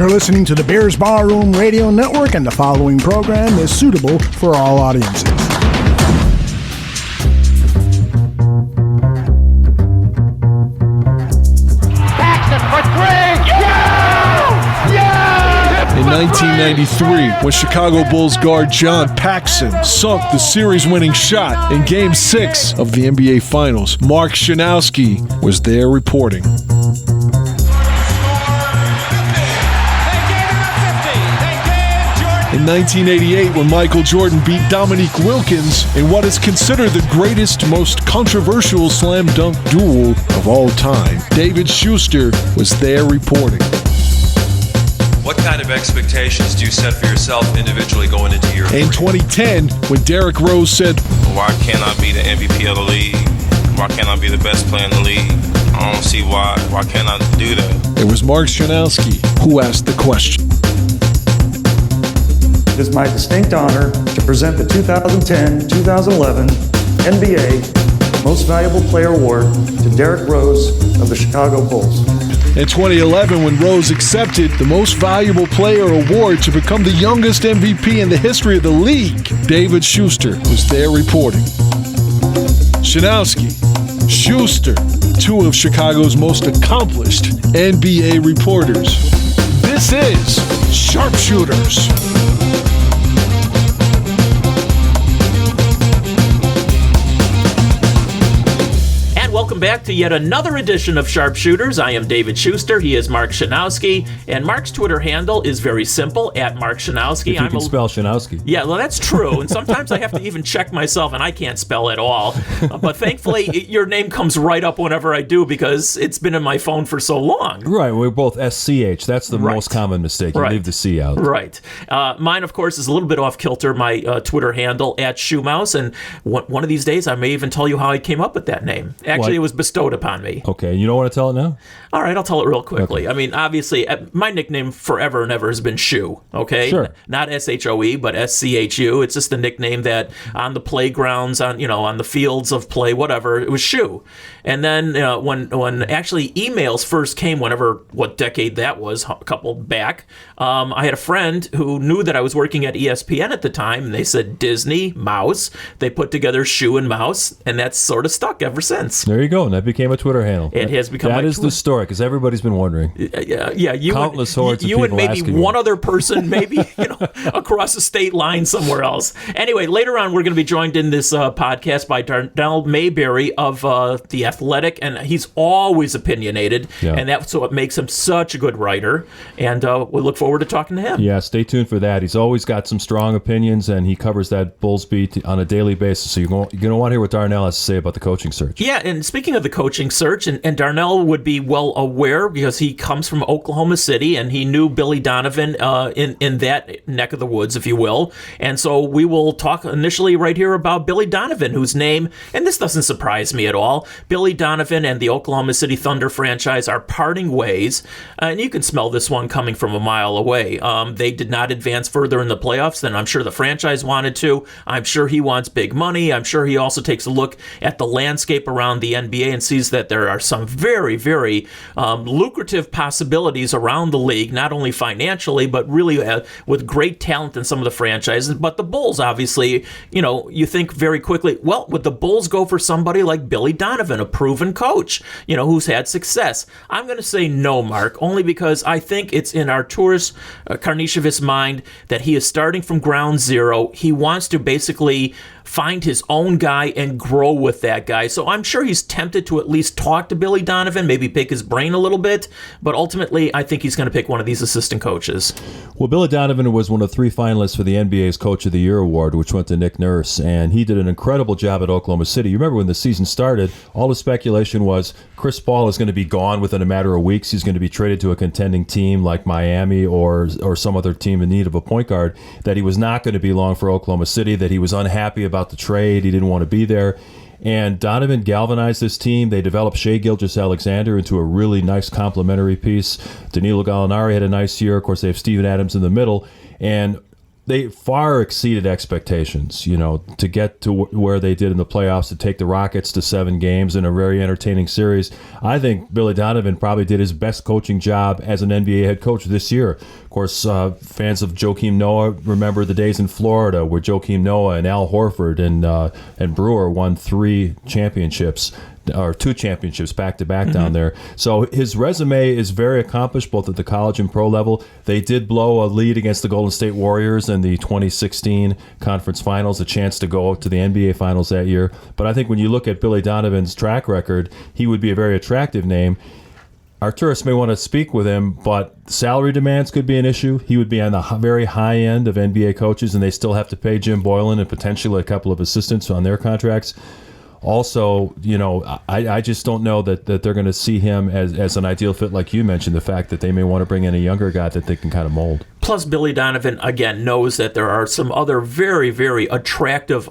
You're listening to the Bears Barroom Radio Network, and the following program is suitable for all audiences. Paxson for three! Yeah! Yeah! In 1993, when Chicago Bulls guard John Paxson sunk the series-winning shot in Game 6 of the NBA Finals, Mark Schanowski was there reporting. In 1988, when Michael Jordan beat Dominique Wilkins in what is considered the greatest, most controversial slam dunk duel of all time, David Schuster was there reporting. What kind of expectations do you set for yourself individually going into your career? In 2010, when Derrick Rose said, "Why can't I be the MVP of the league? Why can't I be the best player in the league? I don't see why. Why can't I do that?" It was Mark Schanowski who asked the question. It is my distinct honor to present the 2010-2011 NBA Most Valuable Player Award to Derrick Rose of the Chicago Bulls. In 2011, when Rose accepted the Most Valuable Player Award to become the youngest MVP in the history of the league, David Schuster was there reporting. Schanowski, Schuster, two of Chicago's most accomplished NBA reporters. This is Sharpshooters. Welcome back to yet another edition of Sharpshooters. I am David Schuster. He is Mark Schanowski. And Mark's Twitter handle is very simple, at Mark Schanowski. If you can spell Schanowski. Yeah, well, that's true. And sometimes I have to even check myself, and I can't spell at all. But thankfully, your name comes right up whenever I do because it's been in my phone for so long. Right. We're both SCH. That's the most common mistake. You leave the C out. Right. Mine, of course, is a little bit off kilter, my Twitter handle, at Shoemouse. And one of these days, I may even tell you how I came up with that name. Actually, it was bestowed upon me. Okay, you don't want to tell it now? All right, I'll tell it real quickly. Okay. I mean, obviously, my nickname forever and ever has been Shoe, okay? Sure. Not S-H-O-E, but S-C-H-U. It's just a nickname that on the playgrounds, on the fields of play, whatever, it was Shoe. And then when actually emails first came, what decade that was, a couple back, I had a friend who knew that I was working at ESPN at the time, and they said Disney, Mouse. They put together Shoe and Mouse, and that's sort of stuck ever since. There you go, and that became a Twitter handle. It has become That is the story, because everybody's been wondering. Yeah, Countless hordes of you people and maybe asking one me. other person, maybe across the state line somewhere else. Anyway, later on, we're going to be joined in this podcast by Darnell Mayberry of The Athletic, and he's always opinionated, and that's what makes him such a good writer, and we look forward to talking to him. Yeah, stay tuned for that. He's always got some strong opinions, and he covers that Bulls beat on a daily basis, so you're going to want to hear what Darnell has to say about the coaching search. Yeah, and speaking of the coaching search, and Darnell would be well aware because he comes from Oklahoma City, and he knew Billy Donovan in that neck of the woods, if you will. And so we will talk initially right here about Billy Donovan, whose name, and this doesn't surprise me at all, Billy Donovan and the Oklahoma City Thunder franchise are parting ways, and you can smell this one coming from a mile away. They did not advance further in the playoffs than I'm sure the franchise wanted to. I'm sure he wants big money. I'm sure he also takes a look at the landscape around the NBA and sees that there are some very, very lucrative possibilities around the league, not only financially, but really with great talent in some of the franchises. But the Bulls, obviously, you think very quickly, well, would the Bulls go for somebody like Billy Donovan, a proven coach, who's had success? I'm going to say no, Mark, only because I think it's in Arturas Karnišovic's mind that he is starting from ground zero. He wants to basically find his own guy and grow with that guy. So I'm sure he's tempted to at least talk to Billy Donovan, maybe pick his brain a little bit, but ultimately I think he's going to pick one of these assistant coaches. Well, Billy Donovan was one of 3 finalists for the NBA's Coach of the Year award, which went to Nick Nurse, and he did an incredible job at Oklahoma City. You remember when the season started, all the speculation was Chris Paul is going to be gone within a matter of weeks. He's going to be traded to a contending team like Miami or some other team in need of a point guard, that he was not going to be long for Oklahoma City, that he was unhappy about the trade. He didn't want to be there. And Donovan galvanized this team. They developed Shai Gilgeous-Alexander into a really nice complementary piece. Danilo Gallinari had a nice year. Of course, they have Steven Adams in the middle. And they far exceeded expectations, to get to where they did in the playoffs, to take the Rockets to 7 games in a very entertaining series. I think Billy Donovan probably did his best coaching job as an NBA head coach this year. Of course, fans of Joakim Noah remember the days in Florida where Joakim Noah and Al Horford and Brewer won 3 championships, or 2 championships back-to-back down there. So his resume is very accomplished, both at the college and pro level. They did blow a lead against the Golden State Warriors in the 2016 conference finals, a chance to go to the NBA finals that year. But I think when you look at Billy Donovan's track record, he would be a very attractive name. Our tourists may want to speak with him, but salary demands could be an issue. He would be on the very high end of NBA coaches, and they still have to pay Jim Boylan and potentially a couple of assistants on their contracts. Also, I just don't know that they're going to see him as an ideal fit, like you mentioned, the fact that they may want to bring in a younger guy that they can kind of mold. Plus, Billy Donovan, again, knows that there are some other very, very attractive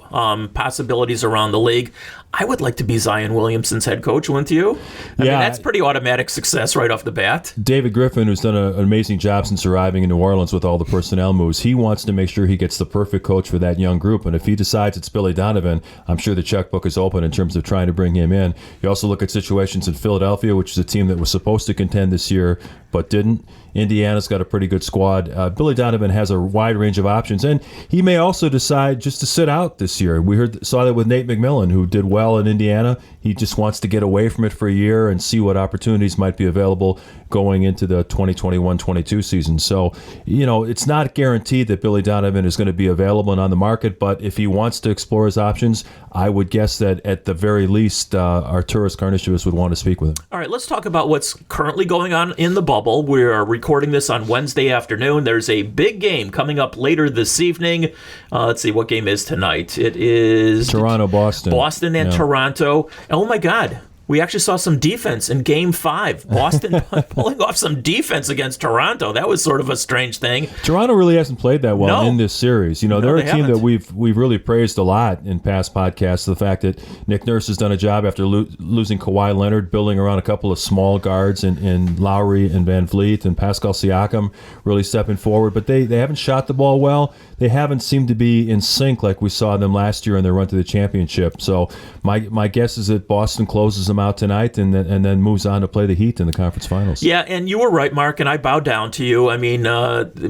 possibilities around the league. I would like to be Zion Williamson's head coach, wouldn't you? I mean, that's pretty automatic success right off the bat. David Griffin, who's done an amazing job since arriving in New Orleans with all the personnel moves, he wants to make sure he gets the perfect coach for that young group. And if he decides it's Billy Donovan, I'm sure the checkbook is open in terms of trying to bring him in. You also look at situations in Philadelphia, which is a team that was supposed to contend this year but didn't. Indiana's got a pretty good squad. Billy Donovan has a wide range of options, and he may also decide just to sit out this year. We saw that with Nate McMillan, who did well in Indiana. He just wants to get away from it for a year and see what opportunities might be available going into the 2021-22 season. So, it's not guaranteed that Billy Donovan is going to be available and on the market, but if he wants to explore his options, I would guess that at the very least, Arturas Karnisovas would want to speak with him. All right, let's talk about what's currently going on in the bubble. We're recording this on Wednesday afternoon. There's a big game coming up later this evening. Let's see, what game is tonight? It is Toronto-Boston. Boston and Toronto. Oh, my God. We actually saw some defense in Game 5. Boston pulling off some defense against Toronto. That was sort of a strange thing. Toronto really hasn't played that well in this series. They're a team that we've really praised a lot in past podcasts. The fact that Nick Nurse has done a job after losing Kawhi Leonard, building around a couple of small guards in Lowry and Van Vliet, and Pascal Siakam really stepping forward. But they haven't shot the ball well. They haven't seemed to be in sync like we saw them last year in their run to the championship. So my guess is that Boston closes them out tonight and then moves on to play the Heat in the conference finals. Yeah, and you were right, Mark, and I bow down to you. I mean,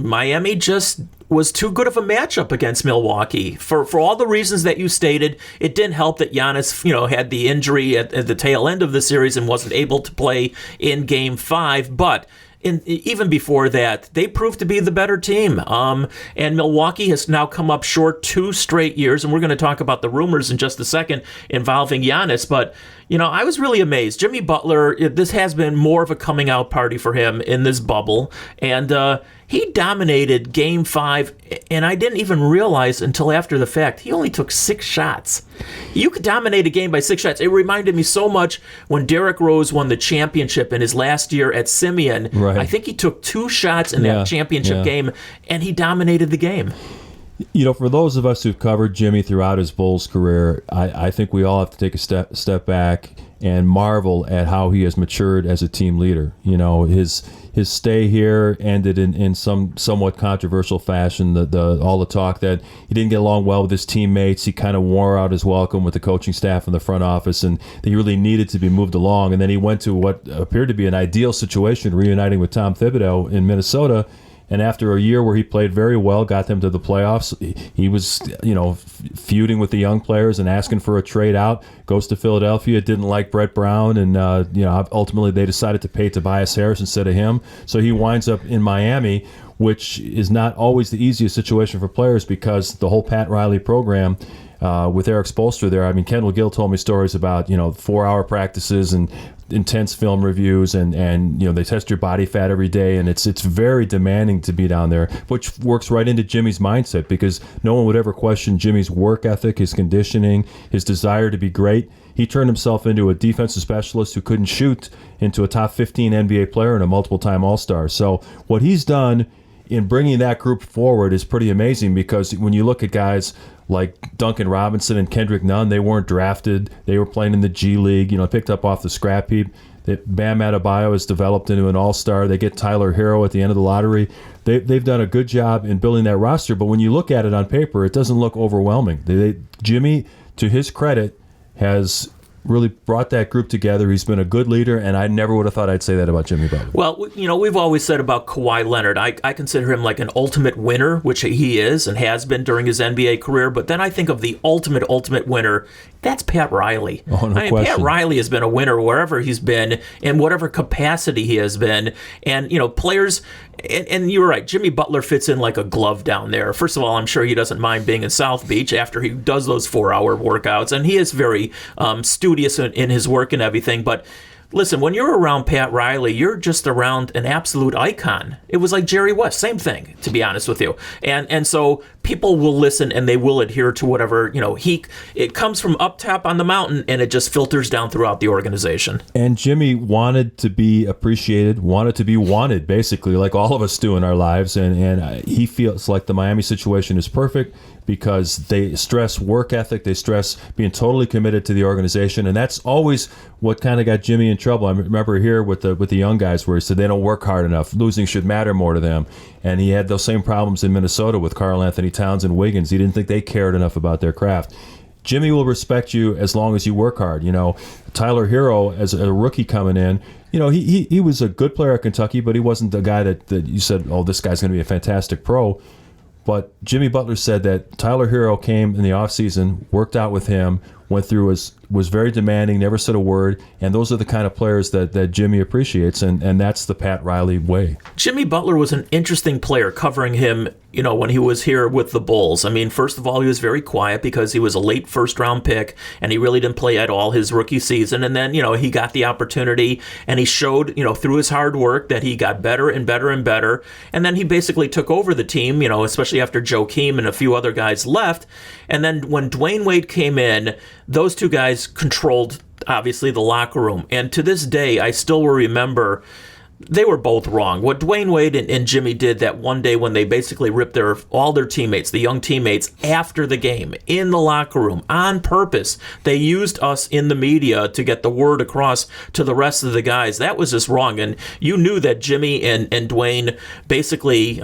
Miami just was too good of a matchup against Milwaukee. For all the reasons that you stated, it didn't help that Giannis, had the injury at the tail end of the series and wasn't able to play in Game 5, but even before that, they proved to be the better team. And Milwaukee has now come up short 2 straight years, and we're going to talk about the rumors in just a second involving Giannis. But, I was really amazed. Jimmy Butler, this has been more of a coming out party for him in this bubble. And he dominated Game 5, and I didn't even realize until after the fact, he only took 6 shots. You could dominate a game by 6 shots. It reminded me so much when Derrick Rose won the championship in his last year at Simeon. Right. I think he took 2 shots in that championship game, and he dominated the game. For those of us who've covered Jimmy throughout his Bulls career, I think we all have to take a step back and marvel at how he has matured as a team leader. His stay here ended in some somewhat controversial fashion. All the talk that he didn't get along well with his teammates. He kind of wore out his welcome with the coaching staff and the front office, and he really needed to be moved along. And then he went to what appeared to be an ideal situation, reuniting with Tom Thibodeau in Minnesota. And after a year where he played very well, got them to the playoffs, he was, feuding with the young players and asking for a trade out. Goes to Philadelphia, didn't like Brett Brown, and ultimately they decided to pay Tobias Harris instead of him. So he winds up in Miami, which is not always the easiest situation for players because the whole Pat Riley program. With Eric Spoelstra there, Kendall Gill told me stories about 4-hour practices and intense film reviews, and they test your body fat every day, and it's very demanding to be down there, which works right into Jimmy's mindset because no one would ever question Jimmy's work ethic, his conditioning, his desire to be great. He turned himself into a defensive specialist who couldn't shoot into a top 15 NBA player and a multiple-time All-Star. So what he's done in bringing that group forward is pretty amazing because when you look at guys like Duncan Robinson and Kendrick Nunn, they weren't drafted. They were playing in the G League, picked up off the scrap heap. Bam Adebayo has developed into an all-star. They get Tyler Hero at the end of the lottery. They've done a good job in building that roster, but when you look at it on paper, it doesn't look overwhelming. Jimmy, to his credit, has really brought that group together. He's been a good leader, and I never would have thought I'd say that about Jimmy Butler. Well, we've always said about Kawhi Leonard, I consider him like an ultimate winner, which he is and has been during his NBA career. But then I think of the ultimate winner. That's Pat Riley. Oh, no question. Pat Riley has been a winner wherever he's been, in whatever capacity he has been. And, players, and you're right, Jimmy Butler fits in like a glove down there. First of all, I'm sure he doesn't mind being in South Beach after he does those 4-hour workouts. And he is very studious in his work and everything. But listen, when you're around Pat Riley, you're just around an absolute icon. It was like Jerry West, same thing, to be honest with you. And so people will listen and they will adhere to whatever, it comes from up top on the mountain and it just filters down throughout the organization. And Jimmy wanted to be appreciated, wanted to be wanted, basically, like all of us do in our lives. And he feels like the Miami situation is perfect because they stress work ethic, they stress being totally committed to the organization, and that's always what kind of got Jimmy in trouble. I remember here with the young guys where he said they don't work hard enough, losing should matter more to them, and he had those same problems in Minnesota with Karl Anthony Towns and Wiggins. He didn't think they cared enough about their craft. Jimmy will respect you as long as you work hard. Tyler Hero, as a rookie coming in, he was a good player at Kentucky, but he wasn't the guy that you said, oh, this guy's going to be a fantastic pro. But Jimmy Butler said that Tyler Hero came in the offseason, worked out with him, went through, was very demanding, never said a word, and those are the kind of players that Jimmy appreciates, and that's the Pat Riley way. Jimmy Butler was an interesting player covering him, when he was here with the Bulls. I mean, first of all, he was very quiet because he was a late first-round pick, and he really didn't play at all his rookie season, and then, he got the opportunity, and he showed, through his hard work that he got better and better and better, and then he basically took over the team, especially after Joakim and a few other guys left, and then when Dwayne Wade came in, those two guys controlled, obviously, the locker room. And to this day, I still will remember they were both wrong. What Dwayne Wade and Jimmy did that one day when they basically ripped all their teammates, the young teammates, after the game in the locker room on purpose. They used us in the media to get the word across to the rest of the guys. That was just wrong. And you knew that Jimmy and Dwayne basically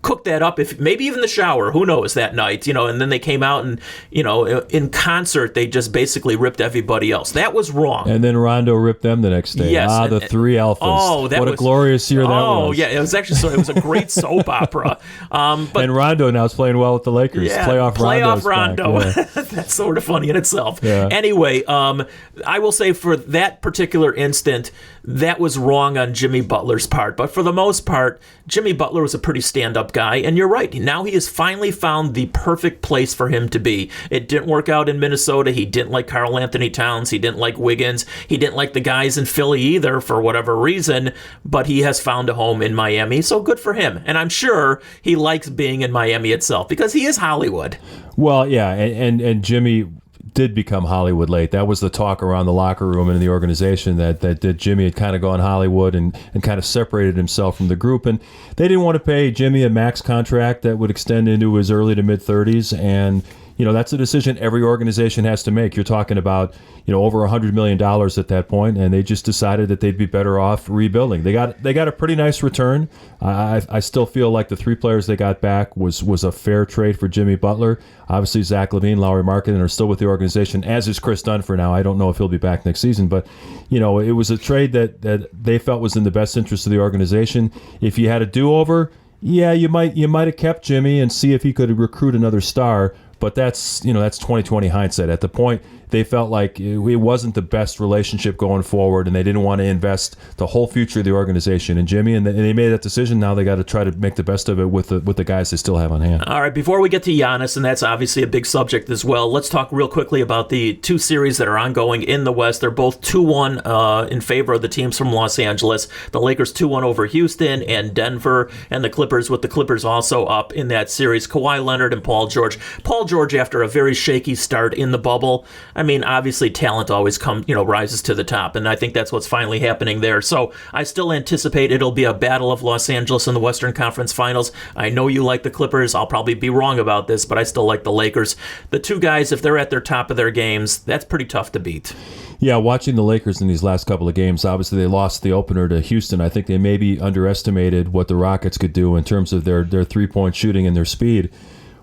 cooked that up, if maybe even the shower, who knows, that night, and then they came out and, in concert, they just basically ripped everybody else. That was wrong. And then Rondo ripped them the next day. Yes. The three alphas. Oh, that what a glorious year that was. Oh, yeah, it was actually it was a great soap opera. But Rondo now is playing well with the Lakers. Yeah, Playoff Rondo. Yeah. That's sort of funny in itself. Yeah. Anyway, I will say for that particular instant, that was wrong on Jimmy Butler's part. But for the most part, Jimmy Butler was a pretty stand-up guy. And you're right. Now he has finally found the perfect place for him to be. It didn't work out in Minnesota. He didn't like Karl Anthony Towns. He didn't like Wiggins. He didn't like the guys in Philly either for whatever reason. But he has found a home in Miami. So good for him. And I'm sure he likes being in Miami itself because he is Hollywood. Well, yeah. And Jimmy did become Hollywood late. That was the talk around the locker room and in the organization that Jimmy had kind of gone Hollywood and kind of separated himself from the group. And they didn't want to pay Jimmy a max contract that would extend into his early to mid-30s. And, that's a decision every organization has to make. You're talking about, over $100 million at that point, and they just decided that they'd be better off rebuilding. They got a pretty nice return. I still feel like the three players they got back was a fair trade for Jimmy Butler. Obviously, Zach LaVine, Lauri Markkanen are still with the organization, as is Chris Dunn for now. I don't know if he'll be back next season, but it was a trade that they felt was in the best interest of the organization. If you had a do-over, yeah, you might have kept Jimmy and see if he could recruit another star. But that's 2020 hindsight. At the point, they felt like it wasn't the best relationship going forward, and they didn't want to invest the whole future of the organization in Jimmy, and they made that decision. Now they got to try to make the best of it with the guys they still have on hand. All right, before we get to Giannis, and that's obviously a big subject as well, let's talk real quickly about the two series that are ongoing in the West. They're both 2-1 in favor of the teams from Los Angeles. The Lakers 2-1 over Houston and Denver, and the Clippers, with the Clippers also up in that series. Kawhi Leonard and Paul George. Paul George, after a very shaky start in the bubble, I mean, obviously talent always rises to the top, and I think that's what's finally happening there. So I still anticipate it'll be a battle of Los Angeles in the Western Conference Finals. I know you like the Clippers. I'll probably be wrong about this, but I still like the Lakers. The two guys, if they're at their top of their games, that's pretty tough to beat. Yeah, watching the Lakers in these last couple of games, obviously they lost the opener to Houston. I think they maybe underestimated what the Rockets could do in terms of their three-point shooting and their speed.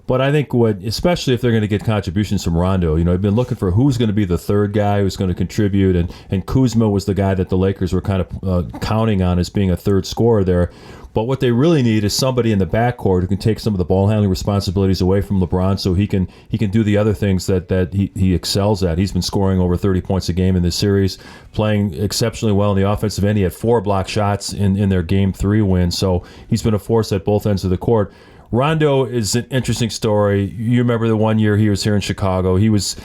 But I think especially if they're going to get contributions from Rondo, I've been looking for who's going to be the third guy who's going to contribute, and Kuzma was the guy that the Lakers were kind of counting on as being a third scorer there. But what they really need is somebody in the backcourt who can take some of the ball handling responsibilities away from LeBron, so he can do the other things that he excels at. He's been scoring over 30 points a game in this series, playing exceptionally well in the offensive end. He had 4 block shots in their Game 3 win, so he's been a force at both ends of the court. Rondo is an interesting story. You remember the one year he was here in Chicago. He was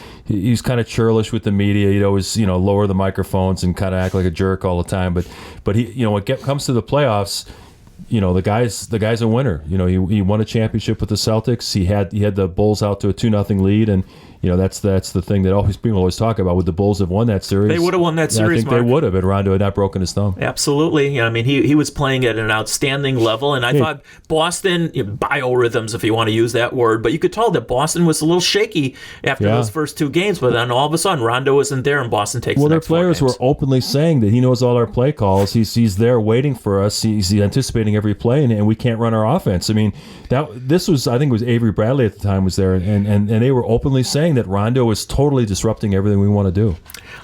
kind of churlish with the media. He'd always lower the microphones and kind of act like a jerk all the time. But he when it comes to the playoffs, the guy's a winner. He won a championship with the Celtics. He had the Bulls out to a 2-0 lead, and that's the thing that people always talk about. Would the Bulls have won that series? They would have won that series. I think Mark. they would have, and Rondo had not broken his thumb. Absolutely. I mean, he was playing at an outstanding level, and I thought Boston, biorhythms, if you want to use that word, but you could tell that Boston was a little shaky after those first 2 games, but then all of a sudden Rondo isn't there, and Boston takes the next 4 games. Their players were openly saying that he knows all our play calls. He's there waiting for us. He's anticipating every play, and we can't run our offense. I mean, I think it was Avery Bradley at the time was there, and they were openly saying that Rondo is totally disrupting everything we want to do.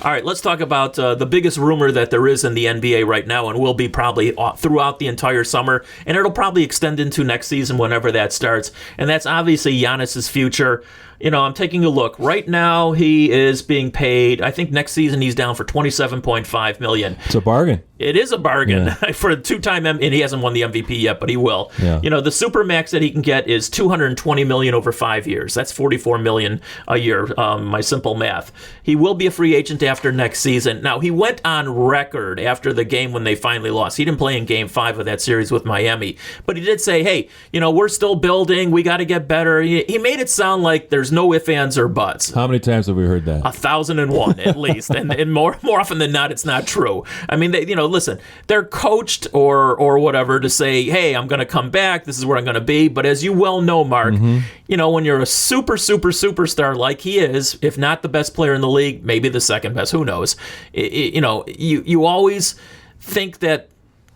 All right, let's talk about the biggest rumor that there is in the NBA right now, and will be probably throughout the entire summer, and it'll probably extend into next season whenever that starts, and that's obviously Giannis's future. I'm taking a look. Right now, he is being paid, I think next season he's down for $27.5 million. It's a bargain. It is a bargain for a 2-time, and he hasn't won the MVP yet, but he will. Yeah. The supermax that he can get is $220 million over 5 years. That's $44 million a year, my simple math. He will be a free agent after next season. Now, he went on record after the game when they finally lost. He didn't play in Game 5 of that series with Miami, but he did say, hey, we're still building. We got to get better. He made it sound like there's no ifs, ands, or buts. How many times have we heard that? 1,001 at least, and more often than not, it's not true. I mean, listen, they're coached or whatever to say, hey, I'm going to come back. This is where I'm going to be. But as you well know, Mark, when you're a superstar like he is, if not the best player in the league, maybe the second best, who knows? You always think that.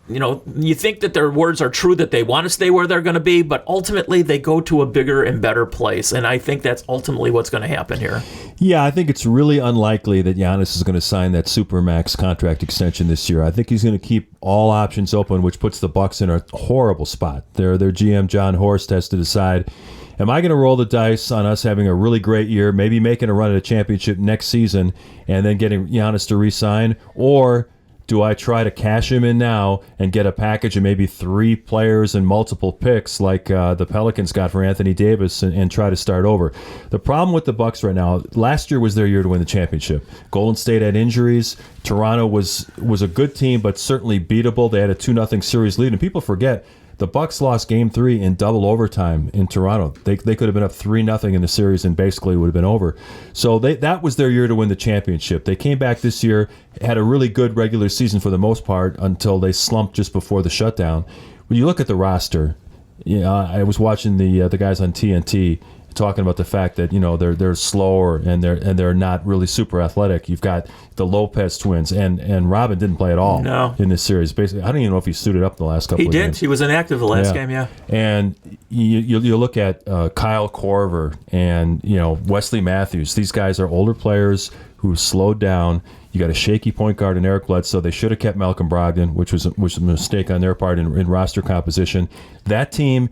You think that their words are true, that they want to stay where they're going to be, but ultimately they go to a bigger and better place. And I think that's ultimately what's going to happen here. Yeah, I think it's really unlikely that Giannis is going to sign that Supermax contract extension this year. I think he's going to keep all options open, which puts the Bucks in a horrible spot. Their GM, John Horst, has to decide, am I going to roll the dice on us having a really great year, maybe making a run at a championship next season, and then getting Giannis to re-sign, or do I try to cash him in now and get a package of maybe 3 players and multiple picks like the Pelicans got for Anthony Davis and try to start over? The problem with the Bucks right now, last year was their year to win the championship. Golden State had injuries. Toronto was a good team, but certainly beatable. They had a 2-0 series lead, and people forget the Bucks lost Game 3 in double overtime in Toronto. They could have been up 3-0 in the series and basically would have been over. So that was their year to win the championship. They came back this year, had a really good regular season for the most part until they slumped just before the shutdown. When you look at the roster, I was watching the guys on TNT talking about the fact that they're slower and they're not really super athletic. You've got the Lopez twins and Robin didn't play at all in this series. Basically, I don't even know if he suited up the last couple of games. He did. He was inactive the last game, yeah. And you look at Kyle Korver and Wesley Matthews. These guys are older players who slowed down. You got a shaky point guard in Eric Bledsoe. They should have kept Malcolm Brogdon, which was a mistake on their part in roster composition. That team,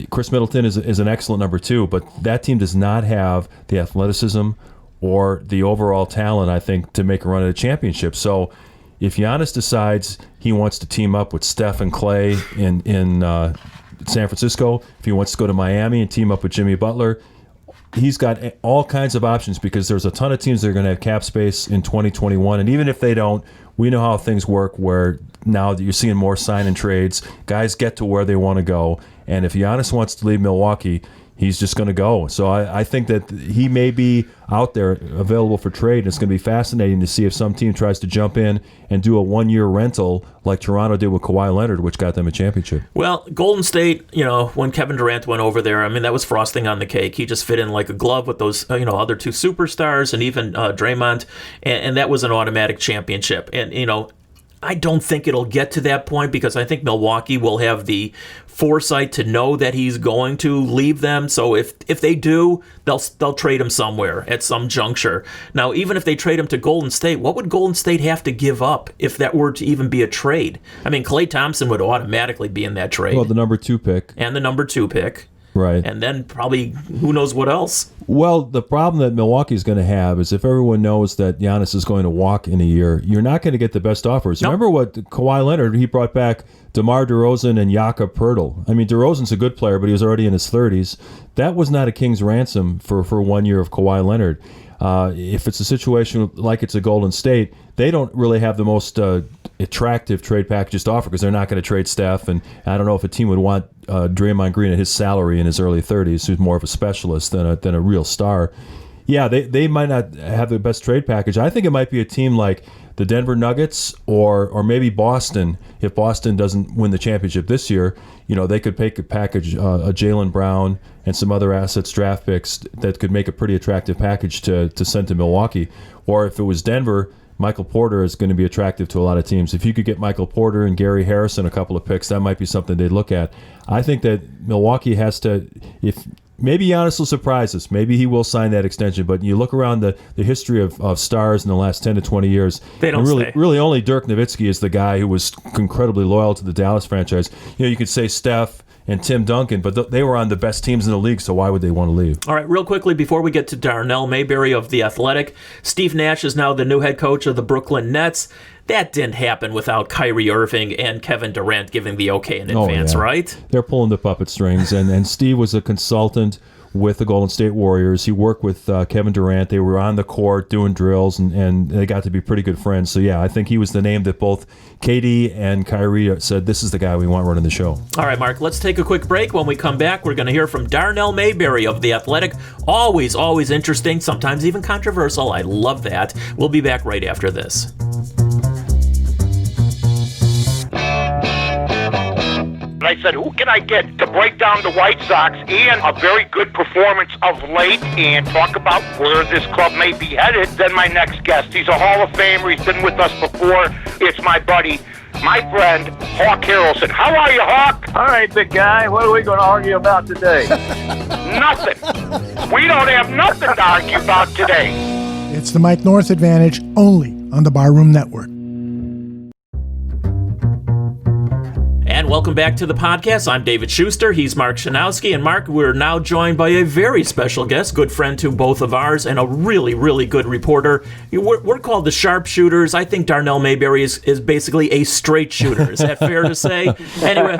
Chris Middleton is an excellent number 2, but that team does not have the athleticism or the overall talent, I think, to make a run at a championship. So if Giannis decides he wants to team up with Steph and Clay in San Francisco, if he wants to go to Miami and team up with Jimmy Butler, he's got all kinds of options because there's a ton of teams that are going to have cap space in 2021. And even if they don't, we know how things work where now that you're seeing more sign and trades, guys get to where they want to go. And if Giannis wants to leave Milwaukee, he's just going to go. So I think that he may be out there available for trade. And it's going to be fascinating to see if some team tries to jump in and do a one-year rental like Toronto did with Kawhi Leonard, which got them a championship. Well, Golden State, when Kevin Durant went over there, I mean, that was frosting on the cake. He just fit in like a glove with those, other two superstars and even Draymond, and that was an automatic championship. And, I don't think it'll get to that point because I think Milwaukee will have the foresight to know that he's going to leave them. So if they do, they'll trade him somewhere at some juncture. Now, even if they trade him to Golden State, what would Golden State have to give up if that were to even be a trade? I mean, Klay Thompson would automatically be in that trade. Well, the number 2 pick. And the number 2 pick. Right. And then probably who knows what else. Well, the problem that Milwaukee's going to have is if everyone knows that Giannis is going to walk in a year, you're not going to get the best offers. Nope. Remember what Kawhi Leonard, he brought back DeMar DeRozan and Jakob Poeltl. I mean, DeRozan's a good player, but he was already in his 30s. That was not a king's ransom for 1 year of Kawhi Leonard. If it's a situation like it's a Golden State, they don't really have the most attractive trade packages to offer because they're not going to trade Steph. And I don't know if a team would want Draymond Green at his salary in his early 30s, who's more of a specialist than a real star. Yeah, they might not have the best trade package. I think it might be a team like the Denver Nuggets or maybe Boston. If Boston doesn't win the championship this year, they could package a Jaylen Brown and some other assets, draft picks that could make a pretty attractive package to send to Milwaukee. Or if it was Denver, Michael Porter is going to be attractive to a lot of teams. If you could get Michael Porter and Gary Harrison a couple of picks, that might be something they'd look at. I think that Milwaukee has to, if maybe Giannis will surprise us. Maybe he will sign that extension. But you look around the history of stars in the last 10 to 20 years, they don't stay. Really only Dirk Nowitzki is the guy who was incredibly loyal to the Dallas franchise. You could say Steph and Tim Duncan, but they were on the best teams in the league, so why would they want to leave? All right, real quickly, before we get to Darnell Mayberry of The Athletic, Steve Nash is now the new head coach of the Brooklyn Nets. That didn't happen without Kyrie Irving and Kevin Durant giving the okay in advance, right? They're pulling the puppet strings, and Steve was a consultant with the Golden State Warriors. He worked with Kevin Durant. They were on the court doing drills, and they got to be pretty good friends. So, yeah, I think he was the name that both KD and Kyrie said, this is the guy we want running the show. All right, Mark, let's take a quick break. When we come back, we're going to hear from Darnell Mayberry of The Athletic. Always interesting, sometimes even controversial. I love that. We'll be back right after this. I said, who can I get to break down the White Sox and a very good performance of late and talk about where this club may be headed? Then my next guest. He's a Hall of Famer. He's been with us before. It's my buddy, my friend, Hawk Harrelson. How are you, Hawk? All right, big guy. What are we going to argue about today? Nothing. We don't have nothing to argue about today. It's the Mike North Advantage, only on the Barroom Network. And welcome back to the podcast. I'm David Schuster. He's Mark Schanowski. And Mark, we're now joined by a very special guest, good friend to both of ours, and a really, really good reporter. We're called the sharpshooters. I think Darnell Mayberry is basically a straight shooter. Is that fair to say? Anyway,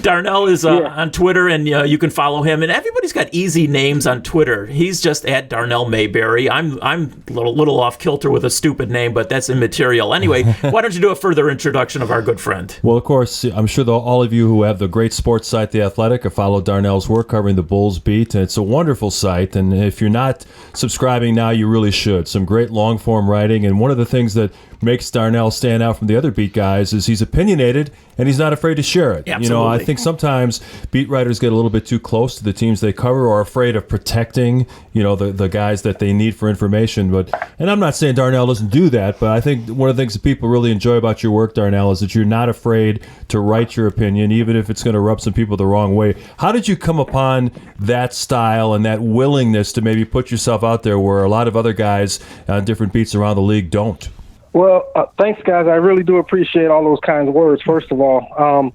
Darnell is on Twitter, and you can follow him. And everybody's got easy names on Twitter. He's just at Darnell Mayberry. I'm a little off kilter with a stupid name, but that's immaterial. Anyway, why don't you do a further introduction of our good friend? Well, of course, I'm sure all of you who have the great sports site, The Athletic, have followed Darnell's work covering the Bulls beat. And it's a wonderful site. And if you're not subscribing now, you really should. Some great long-form writing. And one of the things that makes Darnell stand out from the other beat guys is he's opinionated and he's not afraid to share it. Absolutely. I think sometimes beat writers get a little bit too close to the teams they cover or are afraid of protecting, the guys that they need for information. And I'm not saying Darnell doesn't do that, but I think one of the things that people really enjoy about your work, Darnell, is that you're not afraid to write your opinion, even if it's going to rub some people the wrong way. How did you come upon that style and that willingness to maybe put yourself out there where a lot of other guys on different beats around the league don't? Well, thanks, guys. I really do appreciate all those kinds of words, first of all.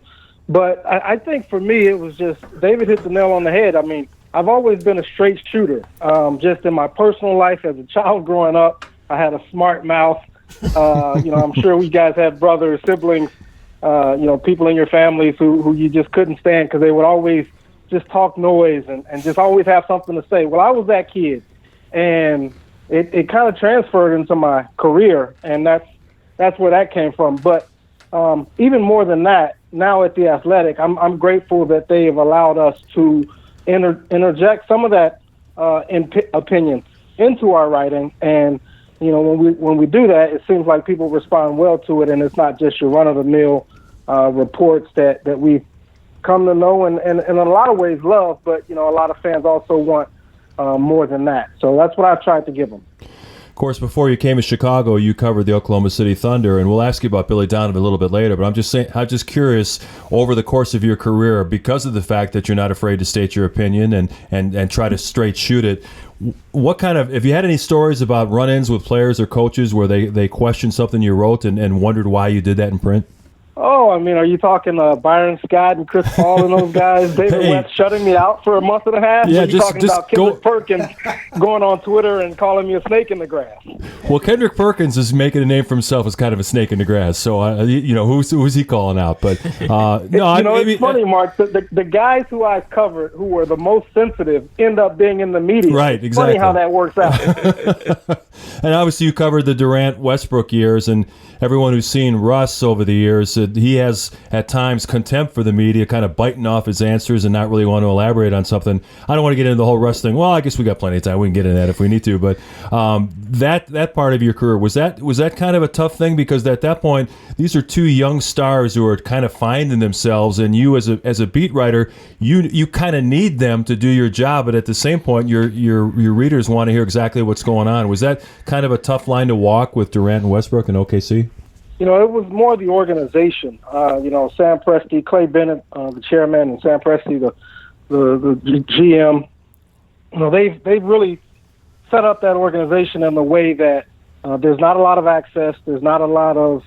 But I think for me, it was just David hit the nail on the head. I mean, I've always been a straight shooter. Just in my personal life as a child growing up, I had a smart mouth. I'm sure you guys had brothers, siblings, people in your families who you just couldn't stand because they would always just talk noise and just always have something to say. Well, I was that kid. And it kind of transferred into my career, and that's where that came from. But even more than that, now at The Athletic, I'm grateful that they have allowed us to interject some of that opinion into our writing. And, you know, when we do that, it seems like people respond well to it, and it's not just your run-of-the-mill reports that we've come to know and in a lot of ways love, but, you know, a lot of fans also want more than that. So that's what I've tried to give them. Of course, before you came to Chicago, you covered the Oklahoma City Thunder, and we'll ask you about Billy Donovan a little bit later, but I'm just curious, over the course of your career, because of the fact that you're not afraid to state your opinion and try to straight shoot it, what kind of, if you had any stories about run-ins with players or coaches where they questioned something you wrote and wondered why you did that in print? Oh, I mean, are you talking Byron Scott and Chris Paul and those guys? David West shutting me out for a month and a half? Yeah, are you talking about Kendrick Perkins going on Twitter and calling me a snake in the grass? Well, Kendrick Perkins is making a name for himself as kind of a snake in the grass. So, you know, who's he calling out? But it's funny, Mark. The guys who I've covered who were the most sensitive end up being in the media. Right, exactly. Funny how that works out. And obviously, you covered the Durant Westbrook years, and everyone who's seen Russ over the years, he has at times contempt for the media, kind of biting off his answers and not really want to elaborate on something. I don't want to get into the whole Russ thing. Well, I guess we got plenty of time. We can get into that if we need to. But that part of your career, was that kind of a tough thing? Because at that point, these are two young stars who are kind of finding themselves, and you as a beat writer, you kind of need them to do your job, but at the same point, your readers want to hear exactly what's going on. Was that kind of a tough line to walk with Durant and Westbrook and OKC? You know, it was more the organization. You know, Sam Presti, Clay Bennett, the chairman, and Sam Presti, the GM. You know, they've really set up that organization in the way that there's not a lot of access. There's not a lot of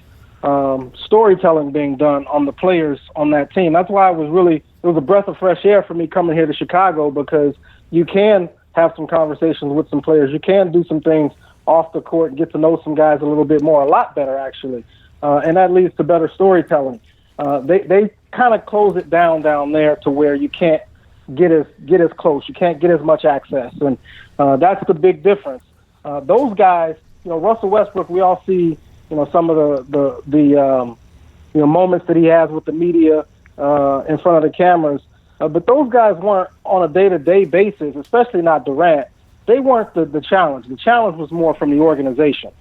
storytelling being done on the players on that team. That's why it was a breath of fresh air for me coming here to Chicago, because you can have some conversations with some players. You can do some things off the court and get to know some guys a little bit more, a lot better actually. And that leads to better storytelling. They kind of close it down there to where you can't get as close. You can't get as much access. And that's the big difference. Those guys, you know, Russell Westbrook, we all see, you know, some of the moments that he has with the media in front of the cameras. But those guys weren't on a day-to-day basis, especially not Durant. They weren't the challenge. The challenge was more from the organization.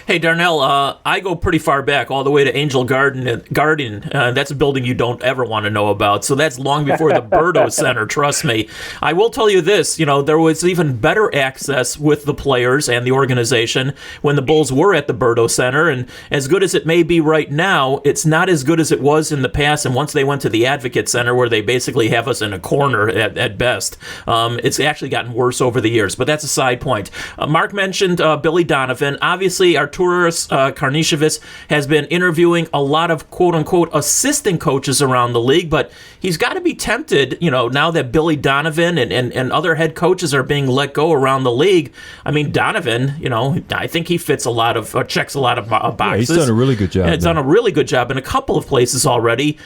Hey, Darnell, I go pretty far back, all the way to Angel Garden. That's a building you don't ever want to know about. So that's long before the Berto Center, trust me. I will tell you this, you know, there was even better access with the players and the organization when the Bulls were at the Berto Center. And as good as it may be right now, it's not as good as it was in the past. And once they went to the Advocate Center, where they basically have us in a corner at best, it's actually gotten worse over the years. But that's a side point. Mark mentioned Billy Donovan. Obviously, Arturas Karnisovas has been interviewing a lot of quote-unquote assistant coaches around the league, but he's got to be tempted, you know, now that Billy Donovan and other head coaches are being let go around the league. I mean, Donovan, you know, I think he fits a lot of, checks a lot of boxes. Yeah, he's done a really good job. And he's done a really good job in a couple of places already.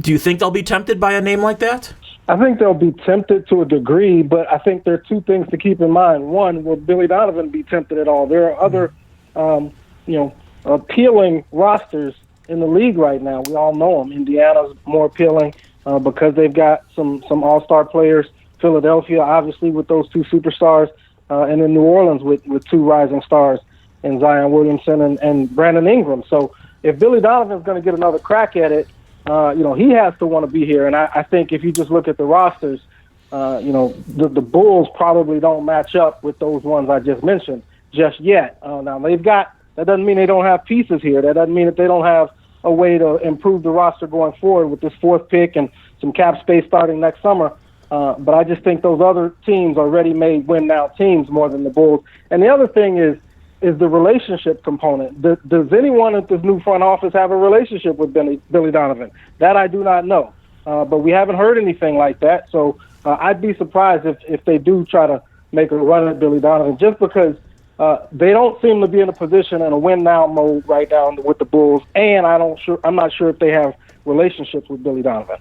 Do you think they'll be tempted by a name like that? I think they'll be tempted to a degree, but I think there are two things to keep in mind. One, will Billy Donovan be tempted at all? There are other appealing rosters in the league right now. We all know them. Indiana's more appealing because they've got some all-star players. Philadelphia, obviously, with those two superstars, and then New Orleans with two rising stars in Zion Williamson and Brandon Ingram. So if Billy Donovan's going to get another crack at it, he has to want to be here. And I think if you just look at the rosters, the Bulls probably don't match up with those ones I just mentioned just yet. Now that doesn't mean they don't have pieces here. That doesn't mean that they don't have a way to improve the roster going forward with this fourth pick and some cap space starting next summer. But I just think those other teams are ready-made win-now teams more than the Bulls. And the other thing is the relationship component. Does anyone at this new front office have a relationship with Billy Donovan? That I do not know. But we haven't heard anything like that. So I'd be surprised if they do try to make a run at Billy Donovan, just because they don't seem to be in a position in a win-now mode right now with the Bulls, and I'm not sure if they have relationships with Billy Donovan.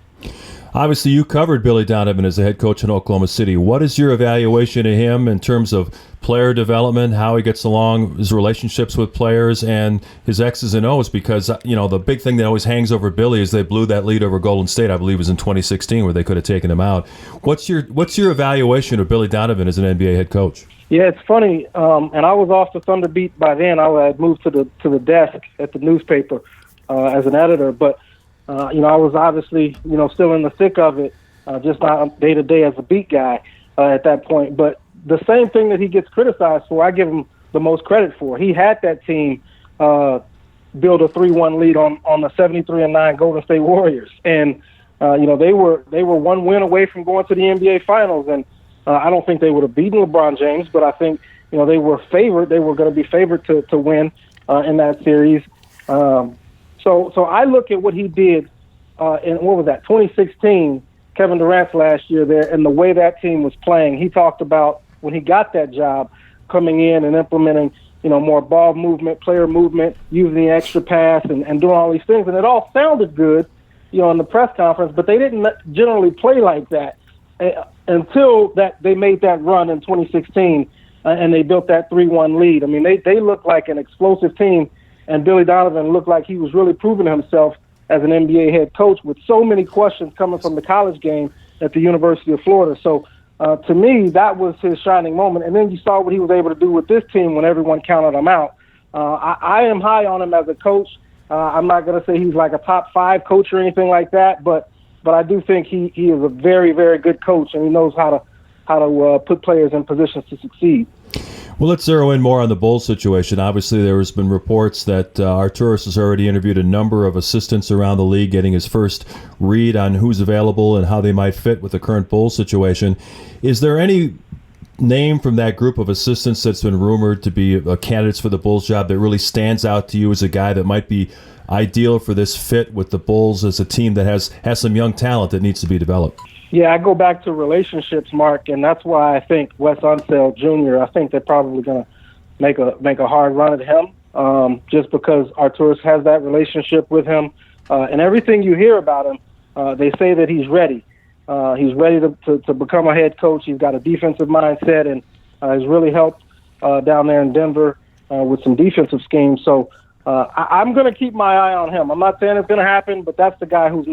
Obviously, you covered Billy Donovan as the head coach in Oklahoma City. What is your evaluation of him in terms of player development, how he gets along, his relationships with players, and his X's and O's? Because, the big thing that always hangs over Billy is they blew that lead over Golden State, I believe it was in 2016, where they could have taken him out. What's your evaluation of Billy Donovan as an NBA head coach? Yeah, it's funny, and I was off the Thunder beat by then. I had moved to the desk at the newspaper as an editor, but I was obviously still in the thick of it, just not day to day as a beat guy at that point. But the same thing that he gets criticized for, I give him the most credit for. He had that team build a 3-1 lead on the 73-9 Golden State Warriors, and they were one win away from going to the NBA Finals, and I don't think they would have beaten LeBron James, but I think they were favored. They were going to be favored to win in that series. So I look at what he did in, 2016, Kevin Durant's last year there, and the way that team was playing. He talked about when he got that job, coming in and implementing, more ball movement, player movement, using the extra pass and doing all these things. And it all sounded good, in the press conference, but they didn't generally play like that until they made that run in 2016 and they built that 3-1 lead. I mean, they looked like an explosive team. And Billy Donovan looked like he was really proving himself as an NBA head coach with so many questions coming from the college game at the University of Florida. So to me, that was his shining moment. And then you saw what he was able to do with this team when everyone counted him out. I am high on him as a coach. I'm not going to say he's like a top 5 coach or anything like that, but I do think he is a very, very good coach, and he knows how to put players in positions to succeed. Well, let's zero in more on the Bulls situation. Obviously, there has been reports that Arturas has already interviewed a number of assistants around the league, getting his first read on who's available and how they might fit with the current Bulls situation. Is there any name from that group of assistants that's been rumored to be candidates for the Bulls job that really stands out to you as a guy that might be ideal for this fit with the Bulls as a team that has some young talent that needs to be developed? Yeah, I go back to relationships, Mark, and that's why I think Wes Unseld Jr., I think they're probably going to make a hard run at him just because Arturas has that relationship with him. And everything you hear about him, they say that he's ready. He's ready to become a head coach. He's got a defensive mindset and has really helped down there in Denver with some defensive schemes. So I'm going to keep my eye on him. I'm not saying it's going to happen, but that's the guy who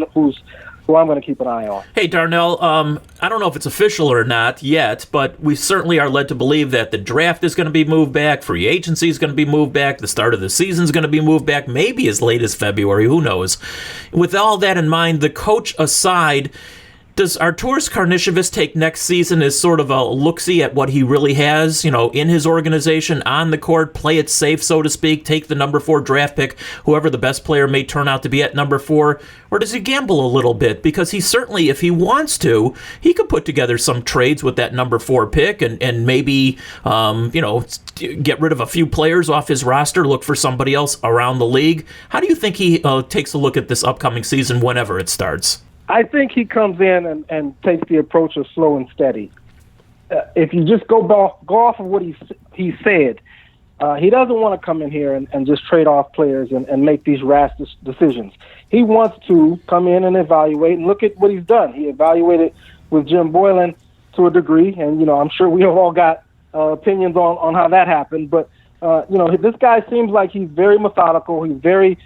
I'm going to keep an eye on. Hey, Darnell, I don't know if it's official or not yet, but we certainly are led to believe that the draft is going to be moved back, free agency is going to be moved back, the start of the season is going to be moved back, maybe as late as February, who knows. With all that in mind, the coach aside, does Arturas Karnisovas take next season as sort of a look-see at what he really has, in his organization, on the court, play it safe, so to speak, take the number 4 draft pick, whoever the best player may turn out to be at number 4, or does he gamble a little bit? Because he certainly, if he wants to, he could put together some trades with that number 4 pick and maybe, get rid of a few players off his roster, look for somebody else around the league. How do you think he takes a look at this upcoming season whenever it starts? I think he comes in and takes the approach of slow and steady. If you just go off of what he said, he doesn't want to come in here and just trade off players and make these rash decisions. He wants to come in and evaluate and look at what he's done. He evaluated with Jim Boylan to a degree, and I'm sure we have all got opinions on how that happened. But this guy seems like he's very methodical. He's very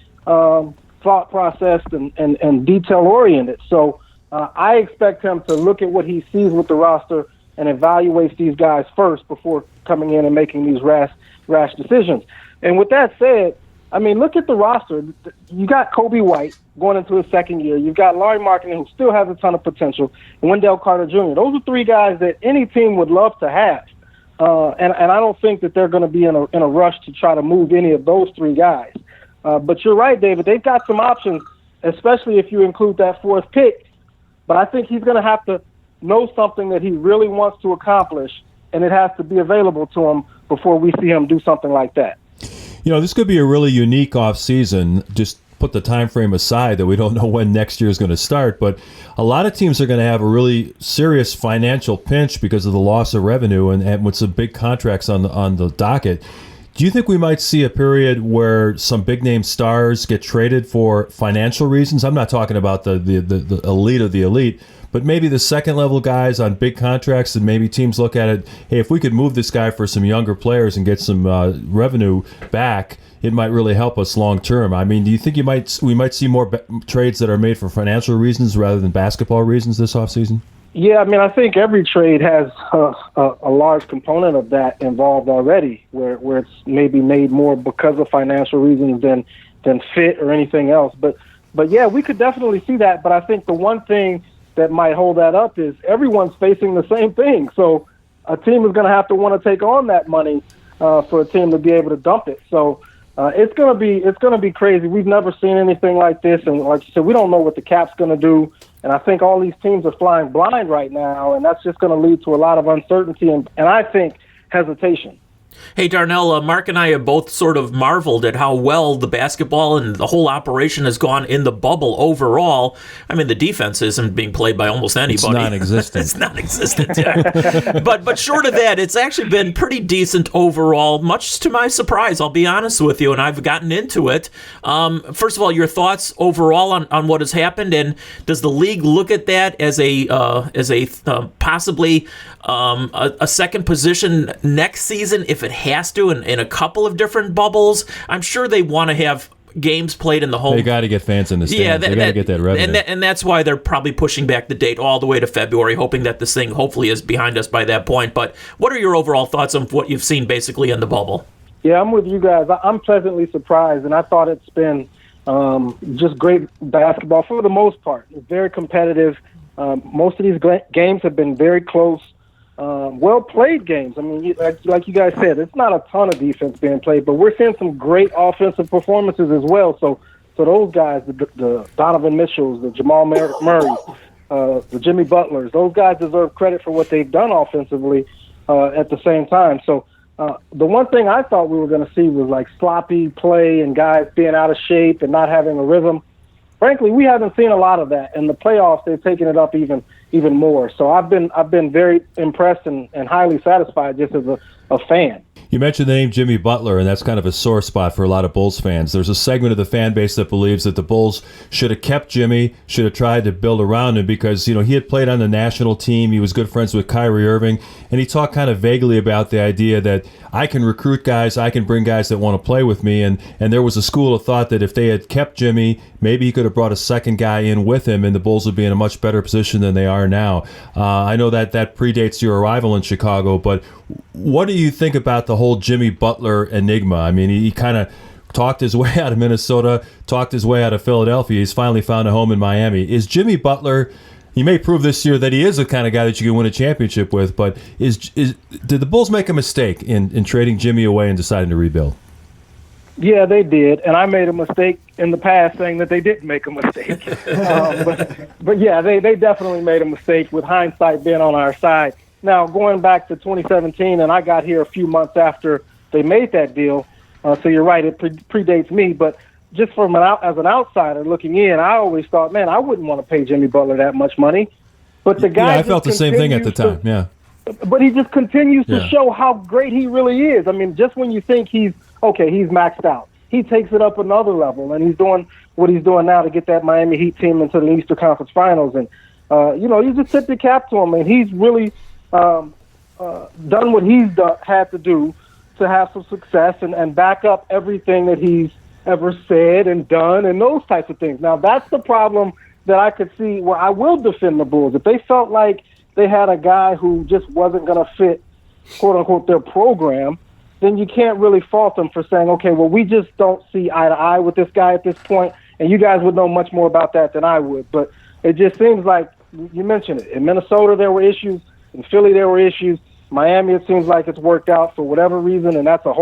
thought processed and detail oriented. So I expect him to look at what he sees with the roster and evaluate these guys first before coming in and making these rash decisions. And with that said, I mean, look at the roster. You got Kobe White going into his second year. You've got Larry Markkinen, who still has a ton of potential, and Wendell Carter Jr. Those are 3 guys that any team would love to have. And I don't think that they're going to be in a rush to try to move any of those 3 guys. But you're right, David. They've got some options, especially if you include that 4th pick. But I think he's going to have to know something that he really wants to accomplish, and it has to be available to him before we see him do something like that. This could be a really unique offseason. Just put the time frame aside that we don't know when next year is going to start. But a lot of teams are going to have a really serious financial pinch because of the loss of revenue and with some big contracts on the docket. Do you think we might see a period where some big-name stars get traded for financial reasons? I'm not talking about the elite of the elite, but maybe the second-level guys on big contracts, and maybe teams look at it, hey, if we could move this guy for some younger players and get some revenue back, it might really help us long-term. I mean, do you think we might see more trades that are made for financial reasons rather than basketball reasons this offseason? Yeah, I mean, I think every trade has a large component of that involved already, where it's maybe made more because of financial reasons than fit or anything else. But yeah, we could definitely see that. But I think the one thing that might hold that up is everyone's facing the same thing. So a team is going to have to want to take on that money for a team to be able to dump it. So it's going to be crazy. We've never seen anything like this, and like you said, we don't know what the cap's going to do. And I think all these teams are flying blind right now, and that's just going to lead to a lot of uncertainty and I think hesitation. Hey, Darnell, Mark and I have both sort of marveled at how well the basketball and the whole operation has gone in the bubble overall. I mean, the defense isn't being played by almost anybody. It's non-existent. It's non-existent, yeah. but short of that, it's actually been pretty decent overall, much to my surprise, I'll be honest with you, and I've gotten into it. First of all, your thoughts overall on what has happened, and does the league look at that as a possibly a second position next season if it has to in a couple of different bubbles? I'm sure they want to have games played in the home. They got to get fans in the stands. Yeah, they got to get that revenue. And that's why they're probably pushing back the date all the way to February, hoping that this thing hopefully is behind us by that point. But what are your overall thoughts on what you've seen basically in the bubble? Yeah, I'm with you guys. I'm pleasantly surprised, and I thought it's been just great basketball for the most part. It's very competitive. Most of these games have been very close. Well-played games. I mean, like you guys said, it's not a ton of defense being played, but we're seeing some great offensive performances as well. So those guys, the Donovan Mitchells, the Jamal Murrays, the Jimmy Butlers, those guys deserve credit for what they've done offensively at the same time. So the one thing I thought we were going to see was like sloppy play and guys being out of shape and not having a rhythm. Frankly, we haven't seen a lot of that. In the playoffs, they've taken it up even more. So I've been very impressed and highly satisfied just as a fan. You mentioned the name Jimmy Butler, and that's kind of a sore spot for a lot of Bulls fans. There's a segment of the fan base that believes that the Bulls should have kept Jimmy, should have tried to build around him because, he had played on the national team. He was good friends with Kyrie Irving, and he talked kind of vaguely about the idea that I can recruit guys, I can bring guys that want to play with me, and there was a school of thought that if they had kept Jimmy, maybe he could have brought a second guy in with him, and the Bulls would be in a much better position than they are now. I know that predates your arrival in Chicago, but what do you think about the whole Jimmy Butler enigma? I mean, he kind of talked his way out of Minnesota, talked his way out of Philadelphia. He's finally found a home in Miami. Is Jimmy Butler, he may prove this year that he is the kind of guy that you can win a championship with, but did the Bulls make a mistake in trading Jimmy away and deciding to rebuild? Yeah, they did, and I made a mistake in the past saying that they didn't make a mistake. But yeah, they definitely made a mistake with hindsight being on our side. Now, going back to 2017, and I got here a few months after they made that deal, so you're right, it predates me, but just as an outsider looking in, I always thought, man, I wouldn't want to pay Jimmy Butler that much money. But the guy, I felt the same thing at the time, yeah. But he just continues to show how great he really is. I mean, just when you think he's maxed out, he takes it up another level, and he's doing what he's doing now to get that Miami Heat team into the Eastern Conference Finals. And, you just tip your cap to him, and he's really done what he's had to do to have some success and back up everything that he's ever said and done and those types of things. Now, that's the problem that I could see where I will defend the Bulls. If they felt like they had a guy who just wasn't going to fit, quote-unquote, their program, then you can't really fault them for saying, okay, well, we just don't see eye to eye with this guy at this point, and you guys would know much more about that than I would. But it just seems like, you mentioned it, in Minnesota there were issues, in Philly there were issues, Miami it seems like it's worked out for whatever reason, and that's a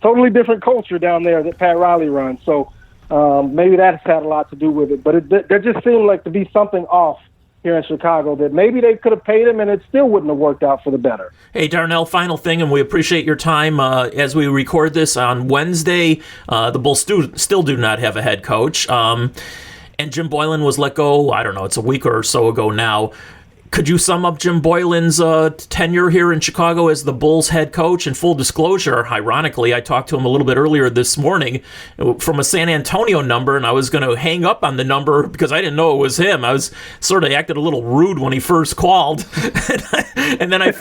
totally different culture down there that Pat Riley runs. So maybe that's had a lot to do with it. But there just seemed like to be something off here in Chicago that maybe they could have paid him and it still wouldn't have worked out for the better. Hey, Darnell, final thing, and we appreciate your time as we record this on Wednesday. The Bulls still do not have a head coach. And Jim Boylan was let go, I don't know, it's a week or so ago now. Could you sum up Jim Boylan's tenure here in Chicago as the Bulls head coach? And full disclosure, ironically, I talked to him a little bit earlier this morning from a San Antonio number, and I was going to hang up on the number because I didn't know it was him. I was sort of acted a little rude when he first called, and then I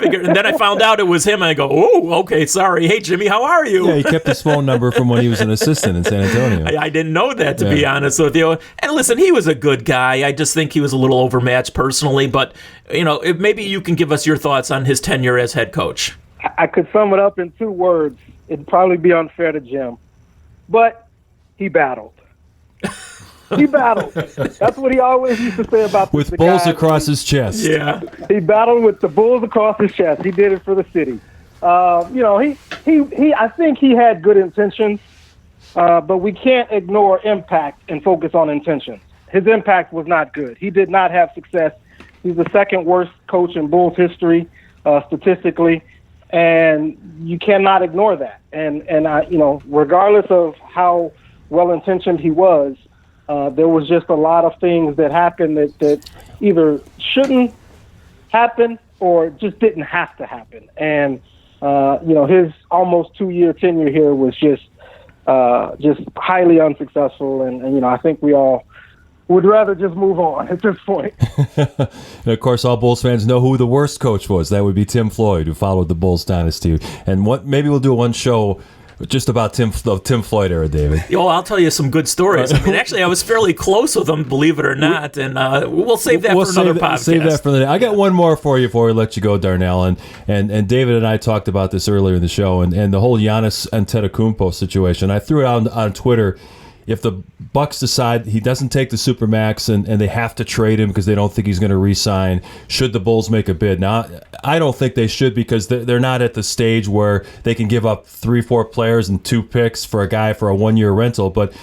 found out it was him, and I go, oh, okay, sorry. Hey, Jimmy, how are you? Yeah, he kept his phone number from when he was an assistant in San Antonio. I didn't know that, to be honest with you. And listen, he was a good guy. I just think he was a little overmatched personally, but maybe you can give us your thoughts on his tenure as head coach. I could sum it up in 2 words. It'd probably be unfair to Jim, but he battled. He battled. That's what he always used to say about with the bulls guys. across his chest. Yeah, he battled with the bulls across his chest. He did it for the city. He. I think he had good intentions, but we can't ignore impact and focus on intentions. His impact was not good. He did not have success. He's the second worst coach in Bulls history, statistically, and you cannot ignore that. And regardless of how well-intentioned he was, there was just a lot of things that happened that either shouldn't happen or just didn't have to happen. And his almost 2-year tenure here was just highly unsuccessful. And I think we all would rather just move on at this point. And of course, all Bulls fans know who the worst coach was. That would be Tim Floyd, who followed the Bulls dynasty. And maybe we'll do one show just about the Tim Floyd era, David. I'll tell you some good stories. I mean, actually, I was fairly close with him, believe it or not, and we'll save that for another podcast. Save that for the day. I got one more for you before we let you go, Darnell. And David and I talked about this earlier in the show, and the whole Giannis Antetokounmpo situation. I threw it out on Twitter. If the Bucks decide he doesn't take the Supermax and they have to trade him because they don't think he's going to re-sign, should the Bulls make a bid? Now, I don't think they should because they're not at the stage where they can give up 3-4 players and 2 picks for a guy for a 1-year rental. But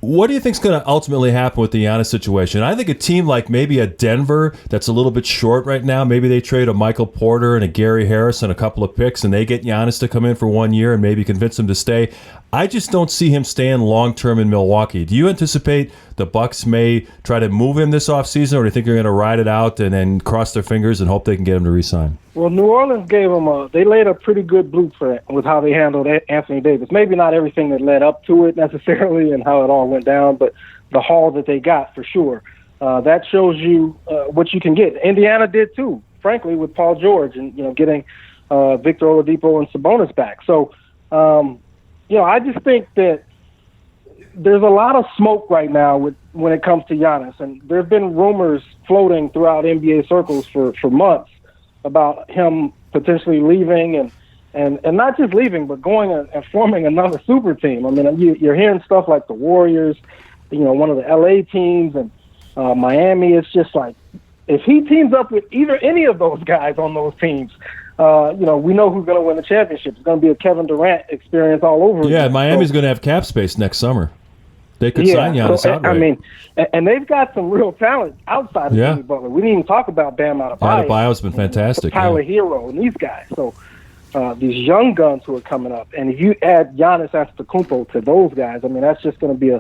what do you think is going to ultimately happen with the Giannis situation? I think a team like maybe a Denver that's a little bit short right now, maybe they trade a Michael Porter and a Gary Harris and a couple of picks and they get Giannis to come in for 1 year and maybe convince him to stay. I just don't see him staying long-term in Milwaukee. Do you anticipate the Bucks may try to move him this offseason, or do you think they're going to ride it out and then cross their fingers and hope they can get him to re-sign? Well, New Orleans they laid a pretty good blueprint with how they handled Anthony Davis. Maybe not everything that led up to it necessarily and how it all went down, but the haul that they got for sure. That shows you what you can get. Indiana did too, frankly, with Paul George and getting Victor Oladipo and Sabonis back. So, I just think that there's a lot of smoke right now when it comes to Giannis, and there have been rumors floating throughout NBA circles for months about him potentially leaving and not just leaving, but going and forming another super team. I mean, you're hearing stuff like the Warriors, one of the LA teams, and Miami. It's just like, if he teams up with any of those guys on those teams, we know who's going to win the championship. It's going to be a Kevin Durant experience all over again. Yeah, Miami's going to have cap space next summer. They could sign Giannis outright. I mean, and they've got some real talent outside of Jimmy Butler. We didn't even talk about Bam Adebayo. Adebayo's been fantastic. Tyler Hero and these guys. So these young guns who are coming up. And if you add Giannis Antetokounmpo to those guys, I mean, that's just going to be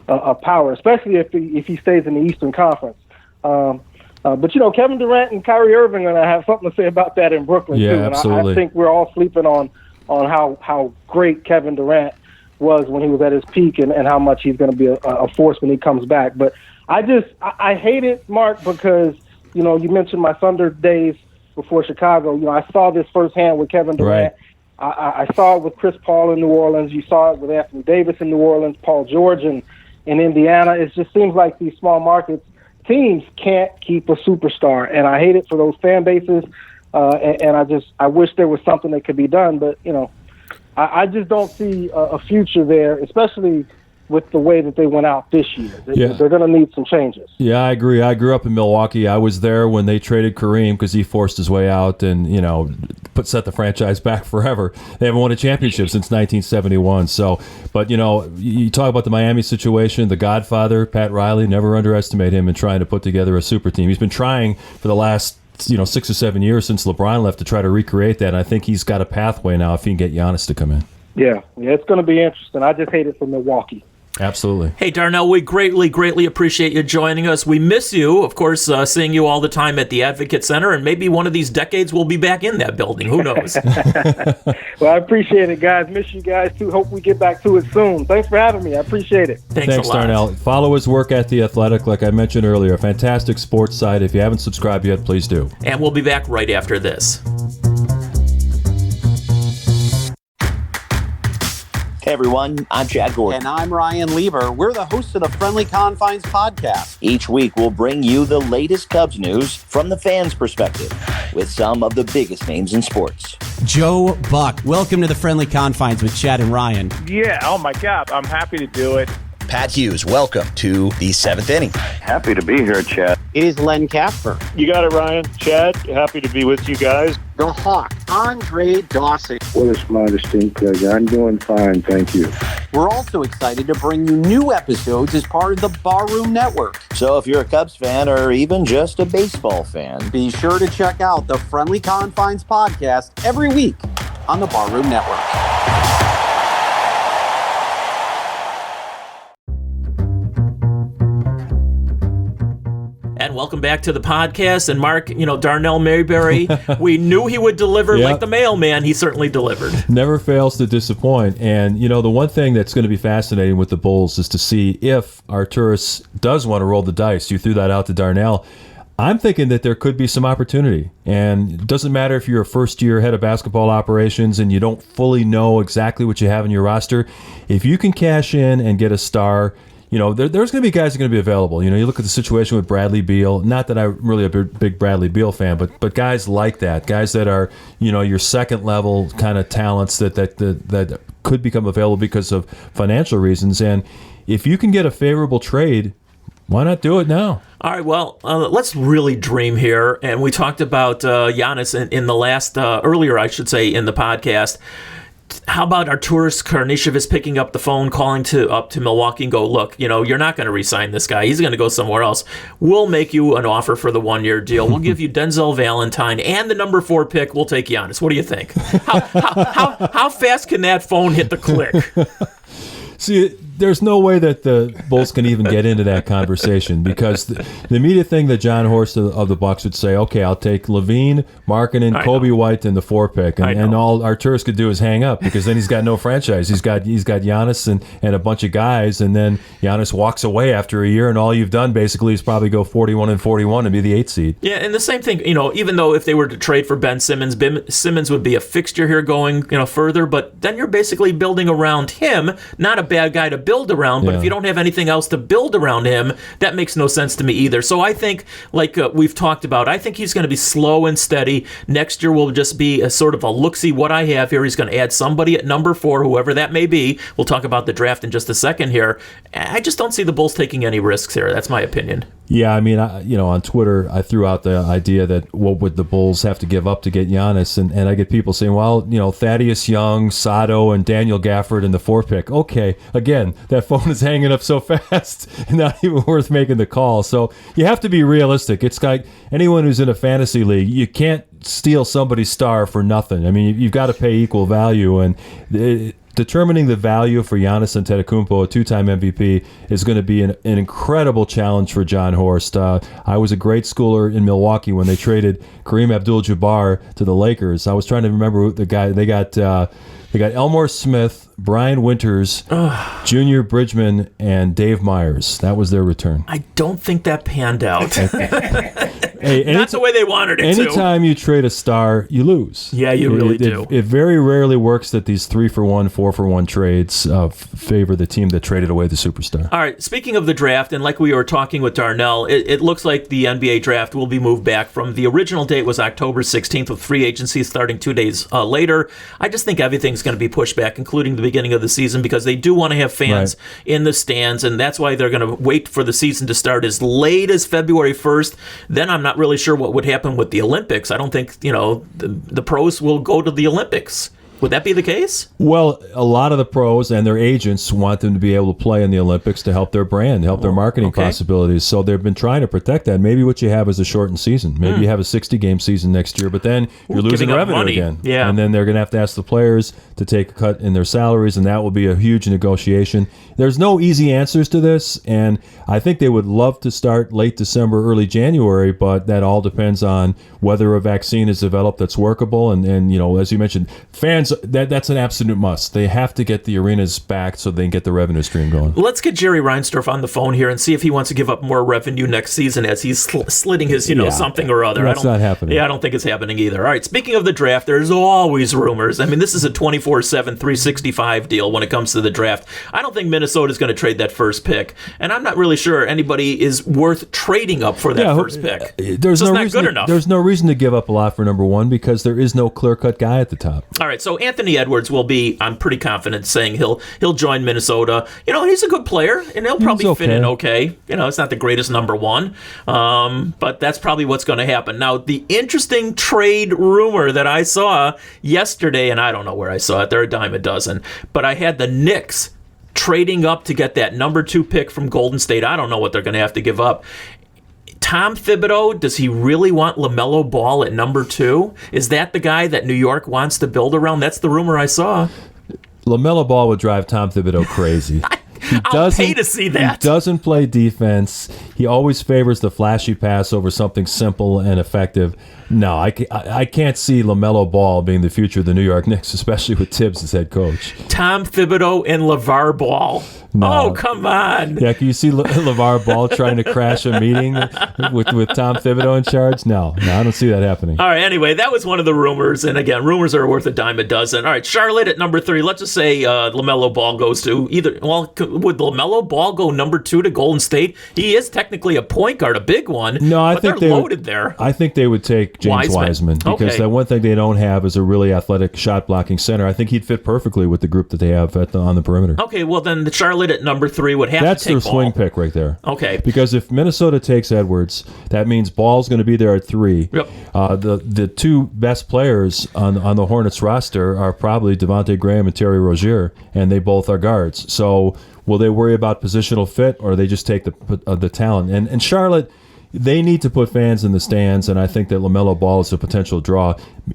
a power, especially if he stays in the Eastern Conference. But Kevin Durant and Kyrie Irving are going to have something to say about that in Brooklyn too. And Absolutely. I think we're all sleeping on how great Kevin Durant was when he was at his peak and how much he's going to be a force when he comes back. But I hate it, Mark, because you mentioned my Thunder days before Chicago. I saw this firsthand with Kevin Durant. Right. I saw it with Chris Paul in New Orleans. You saw it with Anthony Davis in New Orleans, Paul George in Indiana. It just seems like these small markets teams can't keep a superstar, and I hate it for those fan bases. And I wish there was something that could be done, but I just don't see a future there, especially with the way that they went out this year. They're going to need some changes. Yeah, I agree. I grew up in Milwaukee. I was there when they traded Kareem because he forced his way out and, set the franchise back forever. They haven't won a championship since 1971. So, but, you talk about the Miami situation, the Godfather, Pat Riley, never underestimate him in trying to put together a super team. He's been trying for the last 6 or 7 years since LeBron left to try to recreate that. And I think he's got a pathway now if he can get Giannis to come in. Yeah, it's going to be interesting. I just hate it for Milwaukee. Absolutely. Hey, Darnell, we greatly appreciate you joining us. We miss you, of course, seeing you all the time at the Advocate Center, and maybe one of these decades we'll be back in that building. Who knows? Well, I appreciate it, guys. Miss you guys, too. Hope we get back to it soon. Thanks for having me. I appreciate it. Thanks a lot. Darnell. Follow his work at The Athletic, like I mentioned earlier. A fantastic sports site. If you haven't subscribed yet, please do. And we'll be back right after this. Hey everyone, I'm Chad Gordon. And I'm Ryan Lieber. We're the hosts of the Friendly Confines podcast. Each week we'll bring you the latest Cubs news from the fans' perspective with some of the biggest names in sports. Joe Buck, welcome to the Friendly Confines with Chad and Ryan. Yeah, oh my God, I'm happy to do it. Pat Hughes, welcome to the 7th inning. Happy to be here, Chad. It is Len Casper. You got it, Ryan. Chad, happy to be with you guys. The Hawk, Andre Dawson. What a my distinct pleasure. I'm doing fine, thank you. We're also excited to bring you new episodes as part of the Barroom Network. So if you're a Cubs fan or even just a baseball fan, be sure to check out the Friendly Confines podcast every week on the Barroom Network. And welcome back to the podcast. And Mark, Darnell Mayberry, we knew he would deliver like the mailman. He certainly delivered. Never fails to disappoint. And, the one thing that's going to be fascinating with the Bulls is to see if Arturas does want to roll the dice. You threw that out to Darnell. I'm thinking that there could be some opportunity. And it doesn't matter if you're a first-year head of basketball operations and you don't fully know exactly what you have in your roster. If you can cash in and get a star, there's going to be guys that are going to be available. You look at the situation with Bradley Beal. Not that I'm really a big Bradley Beal fan, but guys like that, guys that are your second level kind of talents that could become available because of financial reasons. And if you can get a favorable trade, why not do it now? All right, well, let's really dream here. And we talked about Giannis in the last earlier, I should say, in the podcast. How about Arturas Karnisovas picking up the phone, calling up to Milwaukee and go, look, you're not going to re-sign this guy. He's going to go somewhere else. We'll make you an offer for the 1-year deal. We'll give you Denzel Valentine and the number 4 pick. We'll take Giannis. What do you think? How fast can that phone hit the click? See, there's no way that the Bulls can even get into that conversation because the immediate thing that John Horst of the Bucks would say, okay, I'll take Levine, Markkanen, Kobe White, and the 4 pick, and all Arturas could do is hang up because then he's got no franchise. He's got Giannis and a bunch of guys, and then Giannis walks away after a year, and all you've done basically is probably go 41-41 and be the 8th seed. Yeah, and the same thing, even though if they were to trade for Ben Simmons would be a fixture here going further, but then you're basically building around him, not a bad guy to build around, but if you don't have anything else to build around him, that makes no sense to me either. So I think, like we've talked about, I think he's going to be slow and steady. Next year will just be a sort of a look-see what I have here. He's going to add somebody at number 4, whoever that may be. We'll talk about the draft in just a second here. I just don't see the Bulls taking any risks here. That's my opinion. Yeah, I mean, on Twitter, I threw out the idea that what would the Bulls have to give up to get Giannis, and I get people saying, well, Thaddeus Young, Sato, and Daniel Gafford in the 4 pick. Okay, again, that phone is hanging up so fast, not even worth making the call. So you have to be realistic. It's like anyone who's in a fantasy league, you can't steal somebody's star for nothing. I mean, you've got to pay equal value, and determining the value for Giannis Antetokounmpo, a 2-time MVP, is going to be an incredible challenge for John Horst. I was a grade schooler in Milwaukee when they traded Kareem Abdul-Jabbar to the Lakers. I was trying to remember the guy. They got Elmore Smith, Brian Winters, Junior Bridgman, and Dave Myers. That was their return. I don't think that panned out. Hey, not the way they wanted it to. Anytime you trade a star, you lose. Yeah, you really do. It very rarely works that these 3-for-1, 4-for-1 trades favor the team that traded away the superstar. All right, speaking of the draft, and like we were talking with Darnell, it looks like the NBA draft will be moved back from the original date was October 16th with free agency starting 2 days later. I just think everything's going to be pushed back, including the beginning of the season, because they do want to have fans in the stands, and that's why they're going to wait for the season to start as late as February 1st. Then I'm not really sure what would happen with the Olympics. I don't think, the pros will go to the Olympics. Would that be the case? Well, a lot of the pros and their agents want them to be able to play in the Olympics to help their brand, help their marketing possibilities. So they've been trying to protect that. Maybe what you have is a shortened season. Maybe you have a 60-game season next year, but then you're losing revenue again. Yeah. And then they're going to have to ask the players to take a cut in their salaries, and that will be a huge negotiation. There's no easy answers to this, and I think they would love to start late December, early January, but that all depends on whether a vaccine is developed that's workable. And as you mentioned, fans, that's an absolute must. They have to get the arenas back so they can get the revenue stream going. Let's get Jerry Reinsdorf on the phone here and see if he wants to give up more revenue next season as he's slitting his, something or other. That's not happening. Yeah, I don't think it's happening either. All right, speaking of the draft, there's always rumors. I mean, this is a 24/7, 365 deal when it comes to the draft. I don't think Minnesota's going to trade that first pick, and I'm not really sure anybody is worth trading up for that first pick. There's no reason. Good enough. There's no reason to give up a lot for number one because there is no clear-cut guy at the top. All right, so Anthony Edwards will be, I'm pretty confident, saying he'll join Minnesota. He's a good player, and he'll probably fit in okay. It's not the greatest number one, but that's probably what's going to happen. Now, the interesting trade rumor that I saw yesterday, and I don't know where I saw it, they're a dime a dozen, but I had the Knicks trading up to get that number 2 pick from Golden State. I don't know what they're going to have to give up. Tom Thibodeau, does he really want LaMelo Ball at number 2? Is that the guy that New York wants to build around? That's the rumor I saw. LaMelo Ball would drive Tom Thibodeau crazy. I'll pay to see that. He doesn't play defense. He always favors the flashy pass over something simple and effective. No, I can't see LaMelo Ball being the future of the New York Knicks, especially with Tibbs as head coach. Tom Thibodeau and LeVar Ball. No. Oh, come on. Yeah, can you see LeVar Ball trying to crash a meeting with Tom Thibodeau in charge? No, I don't see that happening. All right, anyway, that was one of the rumors. And again, rumors are worth a dime a dozen. All right, Charlotte at number 3. Let's just say LaMelo Ball goes to either. Well, would LaMelo Ball go number 2 to Golden State? He is technically a point guard, a big one. No, I think they're loaded there. I think they would take James Wiseman because the one thing they don't have is a really athletic shot blocking center. I think he'd fit perfectly with the group that they have on the perimeter. Okay, well then the Charlotte at number 3 would have That's to take their swing pick right there. Okay. Because if Minnesota takes Edwards, that means Ball's going to be there at 3. Yep. The 2 best players on the Hornets roster are probably Devontae Graham and Terry Rozier, and they both are guards. So will they worry about positional fit, or they just take the talent? And Charlotte, they need to put fans in the stands, and I think that LaMelo Ball is a potential draw.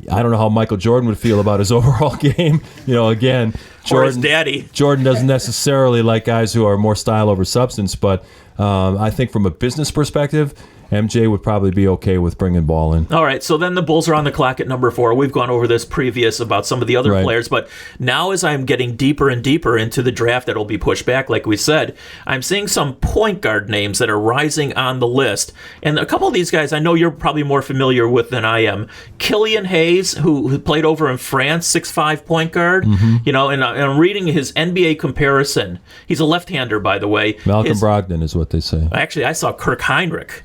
I don't know how Michael Jordan would feel about his overall game. Again, Jordan, daddy. Jordan doesn't necessarily like guys who are more style over substance, but I think from a business perspective, MJ would probably be okay with bringing Ball in. All right, so then the Bulls are on the clock at number 4. We've gone over this previous about some of the other players, but now as I'm getting deeper and deeper into the draft that will be pushed back, like we said, I'm seeing some point guard names that are rising on the list. And a couple of these guys I know you're probably more familiar with than I am. Killian Hayes, who played over in France, 6'5" point guard. Mm-hmm. And I'm reading his NBA comparison. He's a left-hander, by the way. Malcolm Brogdon is what they say. Actually, I saw Kirk Heinrich.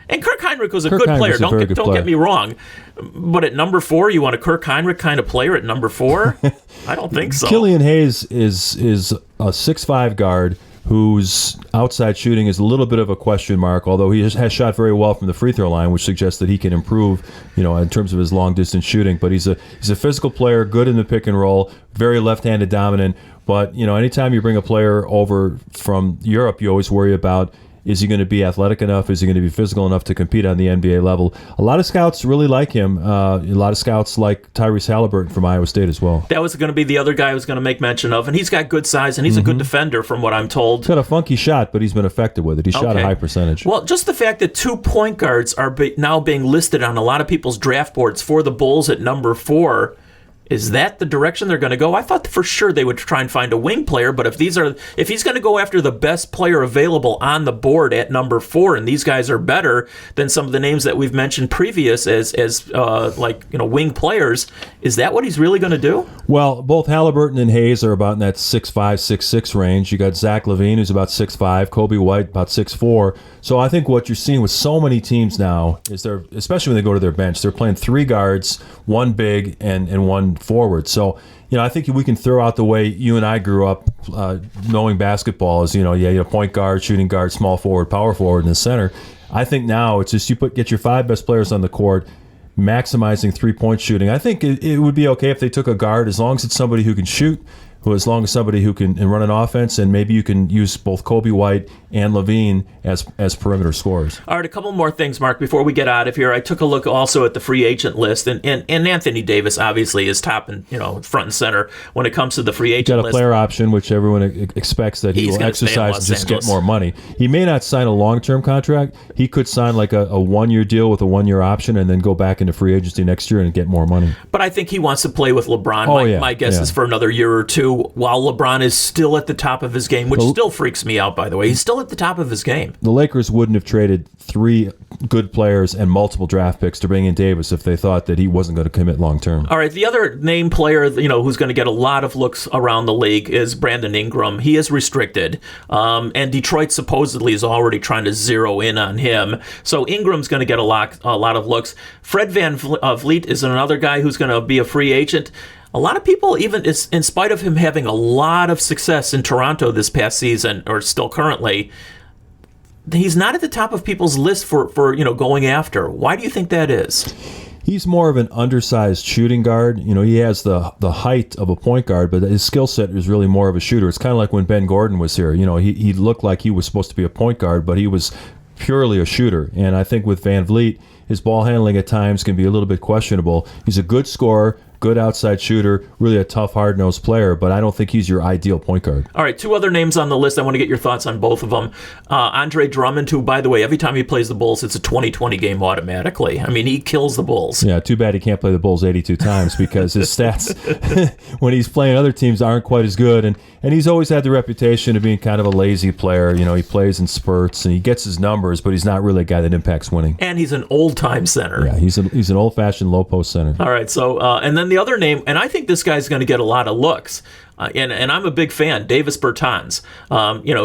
And Kirk Heinrich was a good player. Don't get me wrong. But at number 4, you want a Kirk Heinrich kind of player at number 4? I don't think so. Killian Hayes is a 6'5" guard whose outside shooting is a little bit of a question mark, although he has shot very well from the free throw line, which suggests that he can improve, in terms of his long distance shooting. But he's a physical player, good in the pick and roll, very left-handed dominant. But anytime you bring a player over from Europe, you always worry about, is he going to be athletic enough? Is he going to be physical enough to compete on the NBA level? A lot of scouts really like him. A lot of scouts like Tyrese Halliburton from Iowa State as well. That was going to be the other guy I was going to make mention of, and he's got good size, and he's a good defender from what I'm told. He's got a funky shot, but he's been effective with it. He's shot a high percentage. Well, just the fact that 2 point guards are now being listed on a lot of people's draft boards for the Bulls at number 4, is that the direction they're going to go? I thought for sure they would try and find a wing player, but if he's going to go after the best player available on the board at number 4, and these guys are better than some of the names that we've mentioned previous as wing players, is that what he's really going to do? Well, both Halliburton and Hayes are about in that 6'5", 6'6" range. You got Zach LaVine, who's about 6'5", Kobe White about 6'4". So I think what you're seeing with so many teams now is especially when they go to their bench, they're playing 3 guards, 1 big and 1 forward. So, I think we can throw out the way you and I grew up knowing basketball is, point guard, shooting guard, small forward, power forward in the center. I think now it's just get your 5 best players on the court, maximizing three-point shooting. I think it would be okay if they took a guard as long as it's somebody who can shoot, as long as somebody who can run an offense, and maybe you can use both Kobe White and Levine as perimeter scorers. All right, a couple more things, Mark, before we get out of here. I took a look also at the free agent list, and Anthony Davis obviously is top and front and center when it comes to the free agent list. He's got a player option, which everyone expects that he will exercise and just get more money. He may not sign a long-term contract. He could sign like a one-year deal with a one-year option and then go back into free agency next year and get more money. But I think he wants to play with LeBron. My guess is for another year or two, while LeBron is still at the top of his game, which still freaks me out, by the way. He's still at the top of his game. The Lakers wouldn't have traded 3 good players and multiple draft picks to bring in Davis if they thought that he wasn't going to commit long term. All right, the other name player, who's going to get a lot of looks around the league is Brandon Ingram. He is restricted, and Detroit supposedly is already trying to zero in on him. So Ingram's going to get a lot of looks. Fred VanVleet is another guy who's going to be a free agent. A lot of people, even in spite of him having a lot of success in Toronto this past season, or still currently, he's not at the top of people's list for going after. Why do you think that is? He's more of an undersized shooting guard. He has the height of a point guard, but his skill set is really more of a shooter. It's kind of like when Ben Gordon was here. He looked like he was supposed to be a point guard, but he was purely a shooter. And I think with VanVleet, his ball handling at times can be a little bit questionable. He's a good scorer, good outside shooter, really a tough, hard-nosed player, but I don't think he's your ideal point guard. All right, 2 other names on the list. I want to get your thoughts on both of them. Andre Drummond, who, by the way, every time he plays the Bulls, it's a 20-20 game automatically. I mean, he kills the Bulls. Yeah, too bad he can't play the Bulls 82 times because his stats when he's playing other teams aren't quite as good, and he's always had the reputation of being kind of a lazy player. He plays in spurts, and he gets his numbers, but he's not really a guy that impacts winning. And he's an old-time center. Yeah, he's an old-fashioned low-post center. All right, so, and then the other name, and I think this guy's going to get a lot of looks, and I'm a big fan, Davis Bertans.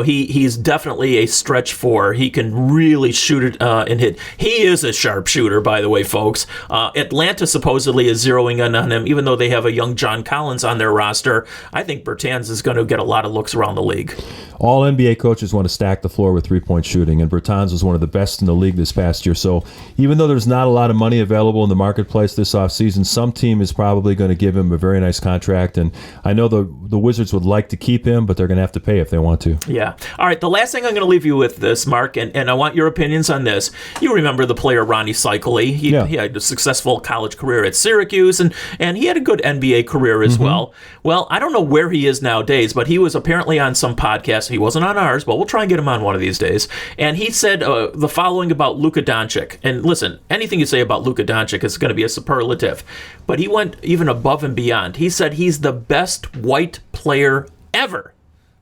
He's definitely a stretch 4. He can really shoot it and hit. He is a sharp shooter, by the way, folks. Atlanta supposedly is zeroing in on him, even though they have a young John Collins on their roster. I think Bertans is going to get a lot of looks around the league. All NBA coaches want to stack the floor with three-point shooting, and Bertans was one of the best in the league this past year. So even though there's not a lot of money available in the marketplace this offseason, some team is probably going to give him a very nice contract, and I know the Wizards would like to keep him, but they're going to have to pay if they want to. Yeah. All right, the last thing I'm going to leave you with this, Mark, and I want your opinions on this. You remember the player Ronnie Cycli. He had a successful college career at Syracuse, and he had a good NBA career as well. Well, I don't know where he is nowadays, but he was apparently on some podcast. He wasn't on ours, but we'll try and get him on one of these days. And he said the following about Luka Doncic. And listen, anything you say about Luka Doncic is going to be a superlative. But he went even above and beyond. He said he's the best white player ever.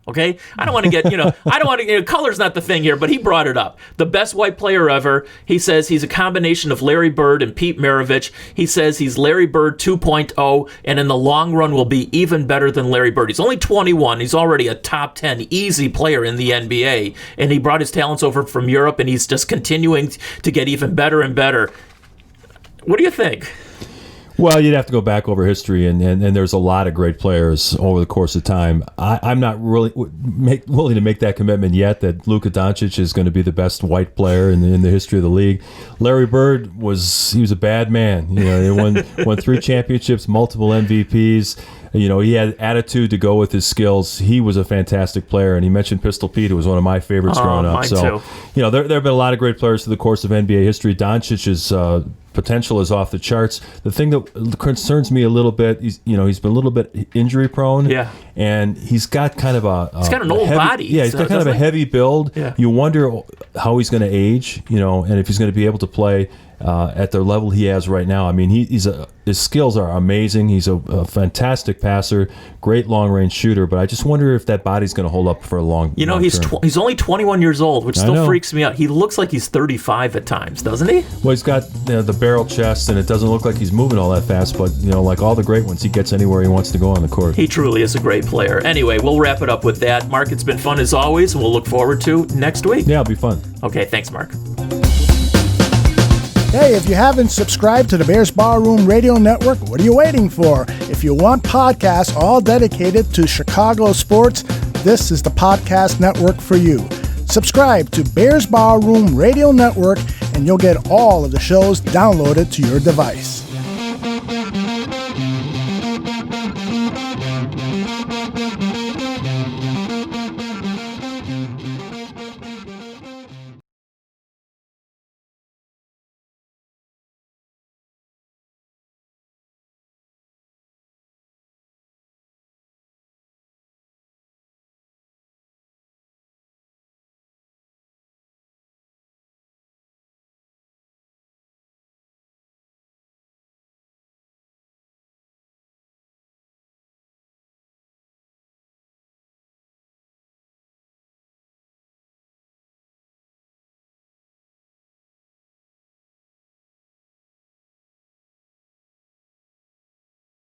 Okay? I don't want to get, color's not the thing here, but he brought it up. The best white player ever. He says he's a combination of Larry Bird and Pete Maravich. He says he's Larry Bird 2.0, and in the long run will be even better than Larry Bird. He's only 21. He's already a top 10 easy player in the NBA, and he brought his talents over from Europe, and he's just continuing to get even better and better. What do you think? Well, you'd have to go back over history, and there's a lot of great players over the course of time. I'm not really willing to make that commitment yet that Luka Doncic is going to be the best white player in the history of the league. Larry Bird he was a bad man. He won 3 championships, multiple MVPs. He had attitude to go with his skills. He was a fantastic player, and he mentioned Pistol Pete, who was one of my favorites growing up. Mine too. There have been a lot of great players through the course of NBA history. Doncic's potential is off the charts. The thing that concerns me a little bit, he's been a little bit injury prone. Yeah. And he's got kind of he's got an old body. Yeah, he's got kind of a heavy build. Yeah. You wonder how he's going to age, and if he's going to be able to play at the level he has right now. I mean, his skills are amazing. He's a fantastic passer, great long-range shooter, but I just wonder if that body's going to hold up for a long time. He's only 21 years old, which still freaks me out. He looks like he's 35 at times, doesn't he? Well, he's got the barrel chest, and it doesn't look like he's moving all that fast, but, like all the great ones, he gets anywhere he wants to go on the court. He truly is a great player. Anyway, we'll wrap it up with that. Mark, it's been fun as always, and we'll look forward to next week. Yeah, it'll be fun. Okay, thanks, Mark. Hey, if you haven't subscribed to the Bears Barroom Radio Network, what are you waiting for? If you want podcasts all dedicated to Chicago sports, this is the podcast network for you. Subscribe to Bears Barroom Radio Network and you'll get all of the shows downloaded to your device.